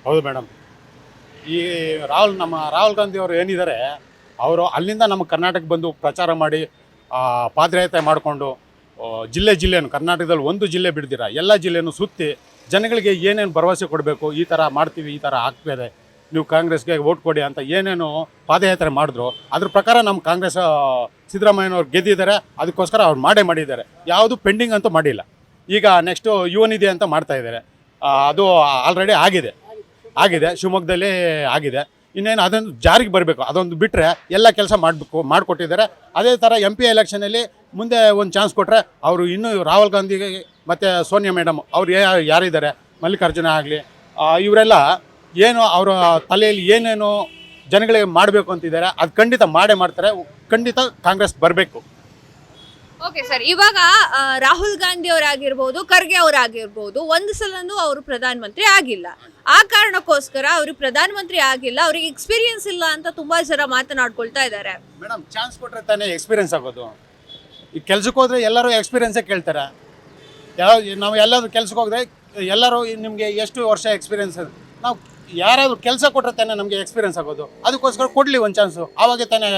ಹೌದು ಮೇಡಮ್. ಈ ರಾಹುಲ್ ಗಾಂಧಿ ಅವರು ಏನಿದ್ದಾರೆ, ಅವರು ಅಲ್ಲಿಂದ ನಮ್ಮ ಕರ್ನಾಟಕಕ್ಕೆ ಬಂದು ಪ್ರಚಾರ ಮಾಡಿ ಪಾದಯಾತ್ರೆ ಮಾಡಿಕೊಂಡು ಜಿಲ್ಲೆಯನ್ನು ಕರ್ನಾಟಕದಲ್ಲಿ ಒಂದು ಜಿಲ್ಲೆ ಬಿಡ್ದಿರ ಎಲ್ಲ ಜಿಲ್ಲೆನೂ ಸುತ್ತಿ ಜನಗಳಿಗೆ ಏನೇನು ಭರವಸೆ ಕೊಡಬೇಕು, ಈ ಥರ ಮಾಡ್ತೀವಿ, ಈ ಥರ ಆಗ್ತದೆ, ನೀವು ಕಾಂಗ್ರೆಸ್ಗೆ ವೋಟ್ ಕೊಡಿ ಅಂತ ಏನೇನು ಪಾದಯಾತ್ರೆ ಮಾಡಿದ್ರು ಅದ್ರ ಪ್ರಕಾರ ನಮ್ಮ ಕಾಂಗ್ರೆಸ್ ಸಿದ್ದರಾಮಯ್ಯನವ್ರು ಗೆದ್ದಿದ್ದಾರೆ. ಅದಕ್ಕೋಸ್ಕರ ಅವ್ರು ಮಾಡಿದ್ದಾರೆ. ಯಾವುದು ಪೆಂಡಿಂಗ್ ಅಂತೂ ಮಾಡಿಲ್ಲ. ಈಗ ನೆಕ್ಸ್ಟು ಯುವ ನಿಧಿ ಅಂತ ಮಾಡ್ತಾಯಿದ್ದಾರೆ. ಅದು ಆಲ್ರೆಡಿ ಆಗಿದೆ ಶಿವಮೊಗ್ಗದಲ್ಲಿ ಆಗಿದೆ. ಇನ್ನೇನು ಅದನ್ನು ಜಾರಿಗೆ ಬರಬೇಕು. ಅದೊಂದು ಬಿಟ್ಟರೆ ಎಲ್ಲ ಕೆಲಸ ಮಾಡಿಕೊಟ್ಟಿದ್ದಾರೆ. ಅದೇ ಥರ MP ಎಲೆಕ್ಷನಲ್ಲಿ ಮುಂದೆ ಒಂದು ಚಾನ್ಸ್ ಕೊಟ್ಟರೆ ಅವರು ಇನ್ನೂ ರಾಹುಲ್ ಗಾಂಧಿಗೆ ಮತ್ತು ಸೋನಿಯಾ ಮೇಡಮ್ ಅವ್ರು ಯಾರಿದ್ದಾರೆ, ಮಲ್ಲಿಕಾರ್ಜುನ ಆಗಲಿ, ಇವರೆಲ್ಲ ಏನು ಅವರ ತಲೆಯಲ್ಲಿ ಏನೇನು ಜನಗಳಿಗೆ ಮಾಡಬೇಕು ಅಂತಿದ್ದಾರೆ ಅದು ಖಂಡಿತ ಮಾಡ್ತಾರೆ. ಖಂಡಿತ ಕಾಂಗ್ರೆಸ್ ಬರಬೇಕು. ಓಕೆ ಸರ್, ಇವಾಗ ರಾಹುಲ್ ಗಾಂಧಿ ಅವರಾಗಿರ್ಬೋದು, ಖರ್ಗೆ ಅವರಾಗಿರ್ಬೋದು, ಒಂದು ಸಲನೂ ಅವರು ಪ್ರಧಾನಮಂತ್ರಿ ಆಗಿಲ್ಲ. ಆ ಕಾರಣಕ್ಕೋಸ್ಕರ ಅವರು ಪ್ರಧಾನಮಂತ್ರಿ ಆಗಿಲ್ಲ, ಅವ್ರಿಗೆ ಎಕ್ಸ್ಪೀರಿಯನ್ಸ್ ಇಲ್ಲ ಅಂತ ತುಂಬಾ ಜನ ಮಾತನಾಡ್ಕೊಳ್ತಾ ಇದ್ದಾರೆ. ಮೇಡಮ್, ಚಾನ್ಸ್ ಕೊಟ್ಟರೆ ತಾನೇ ಎಕ್ಸ್ಪೀರಿಯನ್ಸ್ ಆಗೋದು. ಈ ಕೆಲ್ಸಕ್ಕೆ ಹೋದ್ರೆ ಎಲ್ಲರೂ ಎಕ್ಸ್ಪೀರಿಯನ್ಸೇ ಕೇಳ್ತಾರೆ. ನಾವು ಎಲ್ಲಾದ್ರೂ ಕೆಲ್ಸಕ್ಕೆ ಹೋದ್ರೆ ಎಲ್ಲರೂ ನಿಮಗೆ ಎಷ್ಟು ವರ್ಷ ಎಕ್ಸ್ಪೀರಿಯನ್ಸ್, ನಾವು ಯಾರಾದರೂ ಕೆಲಸ ಕೊಟ್ಟರೆ ತಾನೇ ನಮಗೆ ಎಕ್ಸ್ಪೀರಿಯನ್ಸ್ ಆಗೋದು. ಅದಕ್ಕೋಸ್ಕರ ಕೊಡಲಿ ಒಂದು ಚಾನ್ಸು. ಆವಾಗ ತಾನೇ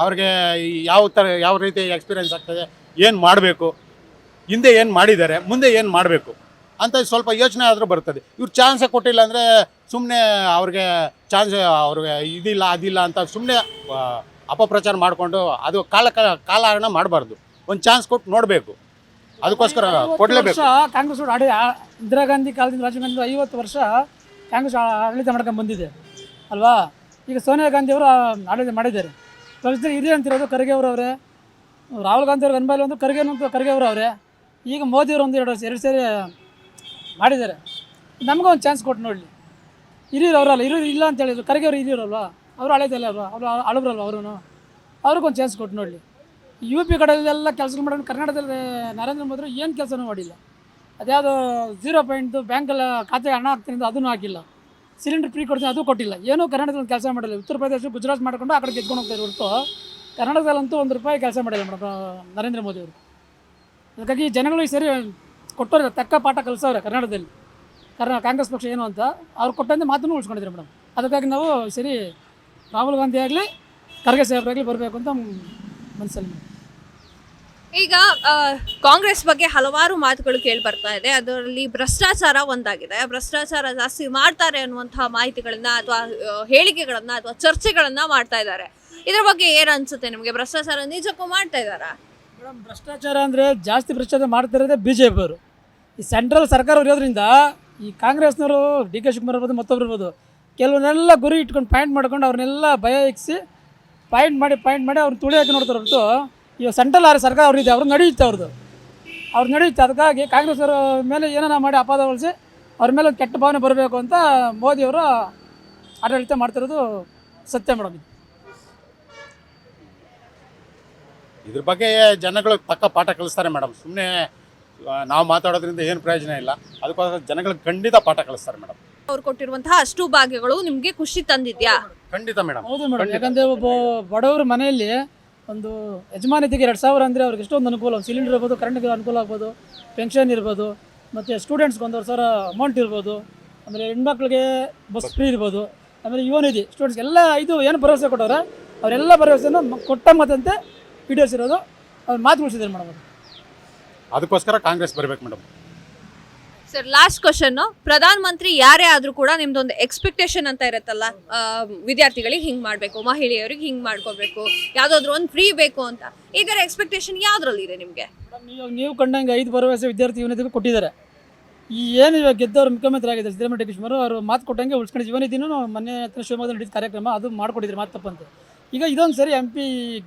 ಅವ್ರಿಗೆ ಯಾವ ರೀತಿ ಎಕ್ಸ್ಪೀರಿಯನ್ಸ್ ಆಗ್ತದೆ, ಏನು ಮಾಡಬೇಕು, ಹಿಂದೆ ಏನು ಮಾಡಿದ್ದಾರೆ, ಮುಂದೆ ಏನು ಮಾಡಬೇಕು ಅಂತ ಸ್ವಲ್ಪ ಯೋಚನೆ ಆದರೂ ಬರ್ತದೆ. ಇವ್ರು ಚಾನ್ಸೇ ಕೊಟ್ಟಿಲ್ಲ ಅಂದರೆ ಸುಮ್ಮನೆ ಅವ್ರಿಗೆ ಅದಿಲ್ಲ ಅಂತ ಸುಮ್ಮನೆ ಅಪಪ್ರಚಾರ ಮಾಡಿಕೊಂಡು ಅದು ಕಾಲಹರಣ ಮಾಡಬಾರ್ದು. ಒಂದು ಚಾನ್ಸ್ ಕೊಟ್ಟು ನೋಡಬೇಕು. ಅದಕ್ಕೋಸ್ಕರ ಕೊಡಲೇಬೇಕು. ಕಾಂಗ್ರೆಸ್ ಇಂದಿರಾ ಗಾಂಧಿ ಕಾಲದಿಂದ ರಾಜೀವ್ ಗಾಂಧಿ 50 ವರ್ಷ ಕಾಂಗ್ರೆಸ್ ಆಡಳಿತ ಮಾಡ್ಕೊಂಡು ಬಂದಿದೆ ಅಲ್ವಾ? ಈಗ ಸೋನಿಯಾ ಗಾಂಧಿ ಅವರು ಆಡಳಿತ ಮಾಡಿದ್ದಾರೆ. ಪಕ್ಷದಲ್ಲಿ ಹಿರಿಯ ಅಂತಿರೋದು ಖರ್ಗೆ ಅವರವರೇ. ರಾಹುಲ್ ಗಾಂಧಿ ಅವ್ರಿಗೆ ಅನ್ಬಾಯಿಲ್ ಒಂದು ಖರ್ಗೆ ಅವರವರೇ. ಈಗ ಮೋದಿಯವರು ಒಂದು 2 ಸೇರಿ ಮಾಡಿದ್ದಾರೆ. ನಮಗೂ ಒಂದು ಚಾನ್ಸ್ ಕೊಟ್ಟು ನೋಡಲಿ. ಹಿರಿಯರು ಅವರಲ್ಲ, ಹಿರಿಯರು ಇಲ್ಲ ಅಂತ ಹೇಳಿದ್ರು. ಖರ್ಗೆ ಅವರು ಹಿರಿಯರಲ್ವಾ, ಅವರು ಹಳೆದಲ್ಲ ಅಲ್ವಾ, ಅವರು ಅಳಬ್ರಲ್ವ, ಅವ್ರಿಗೊಂದು ಚಾನ್ಸ್ ಕೊಟ್ಟು ನೋಡಲಿ. UP ಕಡೆಯಲ್ಲೆಲ್ಲ ಕೆಲಸ ಮಾಡೋದು. ಕರ್ನಾಟಕದಲ್ಲಿ ನರೇಂದ್ರ ಮೋದಿ ಏನು ಕೆಲಸನೂ ಮಾಡಿಲ್ಲ. ಅದ್ಯಾವುದು 0 ಬ್ಯಾಂಕಲ್ಲಿ ಖಾತೆಗೆ ಹಣ ಹಾಕ್ತೀನಿ ಅದನ್ನು ಹಾಕಿಲ್ಲ. ಸಿಲಿಂಡರ್ ಫ್ರೀ ಕೊಡ್ತೀನಿ ಅದು ಕೊಟ್ಟಿಲ್ಲ. ಏನೂ ಕರ್ನಾಟಕದಲ್ಲಿ ಕೆಲಸ ಮಾಡಿಲ್ಲ. ಉತ್ತರ ಪ್ರದೇಶ, ಗುಜರಾತ್ ಮಾಡಿಕೊಂಡು ಆ ಕಡೆ ಗೆದ್ಕೊಂಡು ಹೋಗ್ತಾರೆ ಹೊರತು ಕರ್ನಾಟಕದಲ್ಲಂತೂ ₹1 ಕೆಲಸ ಮಾಡಿಲ್ಲ ಮೇಡಮ್ ನರೇಂದ್ರ ಮೋದಿ ಅವರು. ಅದಕ್ಕಾಗಿ ಜನಗಳು ಈ ಸರಿ ಕೊಟ್ಟವ್ರೆ, ತಕ್ಕ ಪಾಠ ಕಲಿಸವ್ರೆ ಕರ್ನಾಟಕದಲ್ಲಿ. ಕಾಂಗ್ರೆಸ್ ಪಕ್ಷ ಏನು ಅಂತ ಅವ್ರು ಕೊಟ್ಟಂತೆ ಮಾತನ್ನು ಉಳಿಸ್ಕೊಂಡಿದ್ದಾರೆ ಮೇಡಮ್. ಅದಕ್ಕಾಗಿ ನಾವು ಈ ಸರಿ ರಾಹುಲ್ ಗಾಂಧಿ ಆಗಲಿ ಖರ್ಗೆ ಸಾಹೇಬರಾಗಲಿ ಬರಬೇಕು ಅಂತ ಮನಸ್ಸಲ್ಲಿ. ಈಗ ಕಾಂಗ್ರೆಸ್ ಬಗ್ಗೆ ಹಲವಾರು ಮಾತುಗಳು ಕೇಳಿ ಬರ್ತಾ ಇದೆ. ಅದರಲ್ಲಿ ಭ್ರಷ್ಟಾಚಾರ ಒಂದಾಗಿದೆ. ಭ್ರಷ್ಟಾಚಾರ ಜಾಸ್ತಿ ಮಾಡ್ತಾರೆ ಅನ್ನುವಂತಹ ಮಾಹಿತಿಗಳನ್ನ ಅಥವಾ ಹೇಳಿಕೆಗಳನ್ನ ಅಥವಾ ಚರ್ಚೆಗಳನ್ನ ಮಾಡ್ತಾ ಇದ್ದಾರೆ. ಇದ್ರ ಬಗ್ಗೆ ಏನು ಅನ್ಸುತ್ತೆ ನಿಮಗೆ? ಭ್ರಷ್ಟಾಚಾರ ನಿಜಕ್ಕೂ ಮಾಡ್ತಾ ಇದ್ದಾರಾ? ಮೇಡಮ್, ಭ್ರಷ್ಟಾಚಾರ ಅಂದರೆ ಜಾಸ್ತಿ ಭ್ರಷ್ಟಾಚಾರ ಮಾಡ್ತಿರೋದೇ BJP ಅವರು. ಈ ಸೆಂಟ್ರಲ್ ಸರ್ಕಾರ ಇರೋದ್ರಿಂದ ಈ ಕಾಂಗ್ರೆಸ್ನವರು DK ಶಿವಕುಮಾರ್ ಇರ್ಬೋದು, ಮತ್ತೊಬ್ರು ಇರ್ಬೋದು, ಕೆಲವನ್ನೆಲ್ಲ ಗುರಿ ಇಟ್ಕೊಂಡು ಪಾಯಿಂಟ್ ಮಾಡ್ಕೊಂಡು ಅವ್ರನ್ನೆಲ್ಲ ಭಯ ಇಕ್ಕಿಸಿ ಪಾಯಿಂಟ್ ಮಾಡಿ ಅವ್ರನ್ನ ತುಳಿಯೋಕೆ ನೋಡ್ತಾರೆ ಹೊರತು ಈಗ ಸೆಂಟ್ರಲ್ ಸರ್ಕಾರ ಅವ್ರಿದೆ, ಅವ್ರು ನಡೆಯುತ್ತೆ, ಅವ್ರು ನಡೆಯುತ್ತೆ. ಅದಕ್ಕಾಗಿ ಕಾಂಗ್ರೆಸ್ ಅವರ ಮೇಲೆ ಏನಾರ ಮಾಡಿ ಅಪಾದ ಹೊಲಿಸಿ ಅವ್ರ ಮೇಲೆ ಒಂದು ಕೆಟ್ಟ ಭಾವನೆ ಬರಬೇಕು ಅಂತ ಮೋದಿಯವರು ಆಡಳಿತ ಮಾಡ್ತಿರೋದು ಸತ್ಯ ಮೇಡಮ್. ಇದ್ರ ಬಗ್ಗೆ ಜನಗಳು ತಕ್ಕ ಪಾಠ ಕಲಿಸ್ತಾರೆ ಮೇಡಮ್. ಸುಮ್ಮನೆ ನಾವು ಮಾತಾಡೋದ್ರಿಂದ ಏನು ಪ್ರಯೋಜನ ಇಲ್ಲ. ಅದಕ್ಕೋಸ್ಕರ ಜನಗಳಿಗೆ ಖಂಡಿತ ಪಾಠ ಕಲಿಸ್ತಾರೆ ಮೇಡಮ್. ಅವ್ರು ಕೊಟ್ಟಿರುವಂತಹ ಅಷ್ಟು ಭಾಗ್ಯಗಳು ನಿಮ್ಗೆ ಖುಷಿ ತಂದಿದ್ಯಾ? ಖಂಡಿತ ಮೇಡಮ್. ಹೌದು ಮೇಡಮ್, ಯಾಕಂದರೆ ಒಬ್ಬ ಬಡವರ ಮನೆಯಲ್ಲಿ ಒಂದು ಯಜಮಾನಿತಿಗೆ 2,000 ಅಂದರೆ ಅವ್ರಿಗೆ ಎಷ್ಟೊಂದು ಅನುಕೂಲ. ಒಂದು ಸಿಲಿಂಡರ್ ಇರ್ಬೋದು, ಕರೆಂಟ್ಗೆ ಅನುಕೂಲ ಆಗ್ಬೋದು, ಪೆನ್ಷನ್ ಇರ್ಬೋದು, ಮತ್ತು ಸ್ಟೂಡೆಂಟ್ಸ್ಗೆ 1,000 ಅಮೌಂಟ್ ಇರ್ಬೋದು, ಆಮೇಲೆ ಹೆಣ್ಮಕ್ಳಿಗೆ ಬಸ್ ಫ್ರೀ ಇರ್ಬೋದು, ಆಮೇಲೆ ಯುವ ನಿಧಿ ಸ್ಟೂಡೆಂಟ್ಸ್ಗೆ ಎಲ್ಲ ಇದು ಏನು ಭರವಸೆ ಕೊಟ್ಟವ್ರೆ ಅವರೆಲ್ಲ ಭರವಸೆನೂ ಕೊಟ್ಟ ಮಾತಂತೆ ಈಡೇರಿಸಿರೋದು ಅವ್ರು ಮಾತು ಉಳಿಸಿದ್ದಾರೆ ಮೇಡಮ್. ಅದು ಅದಕ್ಕೋಸ್ಕರ ಕಾಂಗ್ರೆಸ್ ಬರಬೇಕು madam. Sir, last question. Pradhan Mantri ಯಾರೇ ಆದ್ರೂ ಕೂಡ ನಿಮ್ದೊಂದು ಎಕ್ಸ್ಪೆಕ್ಟೇಷನ್ ಅಂತ ಇರುತ್ತಲ್ಲ, ವಿದ್ಯಾರ್ಥಿಗಳಿಗೆ ಹಿಂಗ್ ಮಾಡ್ಬೇಕು, ಮಹಿಳೆಯರಿಗೆ ಹಿಂಗ್ ಮಾಡ್ಕೋಬೇಕು, ಯಾವ್ದಾದ್ರು ಒಂದು ಫ್ರೀ ಬೇಕು ಅಂತ. ಇದರ ಎಕ್ಸ್ಪೆಕ್ಟೇಷನ್ ಯಾವ್ದ್ರಲ್ಲಿ ಇದೆ ನಿಮ್ಗೆ? ನೀವು ಕಂಡಂಗೆ 5 ಭರವಸೆ ವಿದ್ಯಾರ್ಥಿ ಯುವನಿಧಿಗೂ ಕೊಟ್ಟಿದ್ದಾರೆ. ಈ ಏನು ಇವಾಗ ಗೆದ್ದವರು ಮುಖ್ಯಮಂತ್ರಿ ಆಗಿದ್ದಾರೆ ಸಿದ್ದರಾಮಯ್ಯ ಡಿ.ಕೆ. ಅವರು ಮಾತು ಕೊಟ್ಟಂಗೆ ಉಳಿಸ್ಕೊಂಡು ಯುವನಿಧಿನೂ ಮೊನ್ನೆ ಶಿವಮೊಗ್ಗದಲ್ಲಿ ನಡೆದ ಕಾರ್ಯಕ್ರಮ ಅದು ಮಾಡಿಕೊಟ್ಟಿದ್ರು, ಮಾತು ತಪ್ಪಂತೆ. ಈಗ ಇದೊಂದು ಸರಿ MP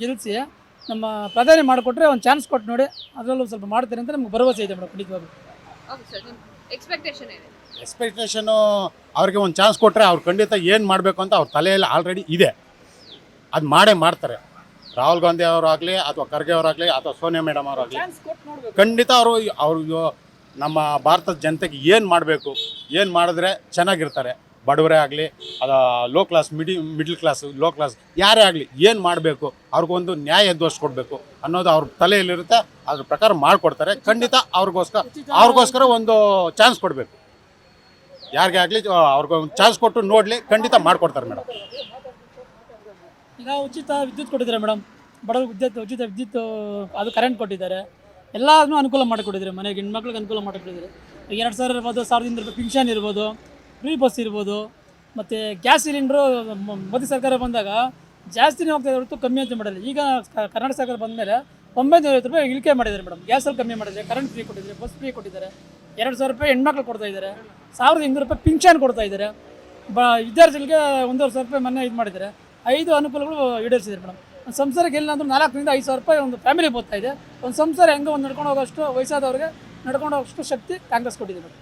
ಗೆಲ್ಲಿಸಿ ನಮ್ಮ ಪ್ರಧಾನಿ ಮಾಡಿಕೊಟ್ರೆ ಒಂದು ಚಾನ್ಸ್ ಕೊಟ್ಟು ನೋಡಿ, ಅದರಲ್ಲೂ ಸ್ವಲ್ಪ ಮಾಡ್ತಾರೆ ಅಂತ ನಮ್ಗೆ ಭರವಸೆ ಇದೆ ಮೇಡಮ್. ಖಂಡಿತವಾಗಿ ಎಕ್ಸ್ಪೆಕ್ಟೇಷನು ಅವ್ರಿಗೆ ಒಂದು ಚಾನ್ಸ್ ಕೊಟ್ಟರೆ ಅವ್ರು ಖಂಡಿತ ಏನು ಮಾಡಬೇಕು ಅಂತ ಅವ್ರ ತಲೆಯಲ್ಲಿ ಆಲ್ರೆಡಿ ಇದೆ. ಅದು ಮಾಡೇ ಮಾಡ್ತಾರೆ. ರಾಹುಲ್ ಗಾಂಧಿ ಅವರಾಗಲಿ ಅಥವಾ ಖರ್ಗೆ ಅವರಾಗಲಿ ಅಥವಾ ಸೋನಿಯಾ ಮೇಡಮ್ ಅವರಾಗಲಿ ಖಂಡಿತ ಅವರು ನಮ್ಮ ಭಾರತದ ಜನತೆಗೆ ಏನು ಮಾಡಬೇಕು, ಏನು ಮಾಡಿದ್ರೆ ಚೆನ್ನಾಗಿರ್ತಾರೆ, ಬಡವರೇ ಆಗಲಿ ಅದು low class middle class low class ಯಾರೇ ಆಗಲಿ ಏನು ಮಾಡಬೇಕು, ಅವ್ರಿಗೊಂದು ನ್ಯಾಯ ದೋಷಿಸ್ಕೊಡ್ಬೇಕು ಅನ್ನೋದು ಅವ್ರ ತಲೆಯಲ್ಲಿರುತ್ತೆ. ಅದ್ರ ಪ್ರಕಾರ ಮಾಡಿಕೊಡ್ತಾರೆ. ಖಂಡಿತ ಅವ್ರಿಗೋಸ್ಕರ ಒಂದು ಚಾನ್ಸ್ ಕೊಡಬೇಕು. ಯಾರಿಗೆ ಆಗಲಿ ಅವ್ರಿಗೊಂದು ಚಾನ್ಸ್ ಕೊಟ್ಟು ನೋಡಲಿ, ಖಂಡಿತ ಮಾಡಿಕೊಡ್ತಾರೆ ಮೇಡಮ್. ಈಗ ಉಚಿತ ವಿದ್ಯುತ್ ಕೊಟ್ಟಿದ್ದಾರೆ ಮೇಡಮ್. ಬಡವ್ರಿಗೆ ಉಚಿತ ವಿದ್ಯುತ್ ಅದು ಕರೆಂಟ್ ಕೊಟ್ಟಿದ್ದಾರೆ. ಎಲ್ಲದನ್ನೂ ಅನುಕೂಲ ಮಾಡಿಕೊಟ್ಟಿದ್ದಾರೆ. ಮನೆಗೆ ಹೆಣ್ಮಕ್ಳಿಗೆ ಅನುಕೂಲ ಮಾಡಿಕೊಟ್ಟಿದ್ದಾರೆ. 2,000 ಇರ್ಬೋದು, 1,000 ರೂಪಾಯಿ ಪಿನ್ಷನ್ ಇರ್ಬೋದು, ಫ್ರೀ ಬಸ್ ಇರ್ಬೋದು, ಮತ್ತು ಗ್ಯಾಸ್ ಸಿಲಿಂಡ್ರು ಮೋದಿ ಸರ್ಕಾರ ಬಂದಾಗ ಜಾಸ್ತಿನೇ ಹೋಗ್ತಾಯಿದೆ ಹೊರತು ಕಮ್ಮಿ ಅಂತ ಮಾಡಿಲ್ಲ. ಈಗ ಕರ್ನಾಟಕ ಸರ್ಕಾರ ಬಂದಮೇಲೆ 950 ರೂಪಾಯಿ ಇಳಿಕೆ ಮಾಡಿದ್ದಾರೆ ಮೇಡಮ್. ಗ್ಯಾಸಲ್ಲಿ ಕಮ್ಮಿ ಮಾಡಿದ್ದಾರೆ, ಕರೆಂಟ್ ಫ್ರೀ ಕೊಟ್ಟಿದ್ದಾರೆ, ಬಸ್ ಫ್ರೀ ಕೊಟ್ಟಿದ್ದಾರೆ, 2,000 ರೂಪಾಯಿ ಹೆಣ್ಮಕ್ಳು ಕೊಡ್ತಾ ಇದ್ದಾರೆ, 1,800 ರೂಪಾಯಿ ಪಿನ್ಷನ್ ಕೊಡ್ತಾ ಇದ್ದಾರೆ. ವಿದ್ಯಾರ್ಥಿಗಳಿಗೆ 1,500 ರೂಪಾಯಿ ಮೊನ್ನೆ ಇದು ಮಾಡಿದ್ದಾರೆ. 5 ಅನುಕೂಲಗಳು ಈಡೇರಿಸಿದ್ದಾರೆ ಮೇಡಮ್. ಒಂದು ಸಂಸಾರಕ್ಕೆ ಇಲ್ಲ ಅಂದ್ರೂ 4ರಿಂದ 5,000 ರೂಪಾಯಿ ಒಂದು ಫ್ಯಾಮಿಲಿ ಬರ್ತಾ ಇದೆ. ಒಂದು ಸಂಸಾರ ಹೆಂಗೆ ಒಂದು ನಡ್ಕೊಂಡು ಹೋಗೋಷ್ಟು ವಯಸ್ಸಾದವ್ರಿಗೆ ನಡ್ಕೊಂಡು ಹೋಗೋಷ್ಟು ಶಕ್ತಿ ಕಾಂಗ್ರೆಸ್ ಕೊಟ್ಟಿದೆ ಮೇಡಮ್.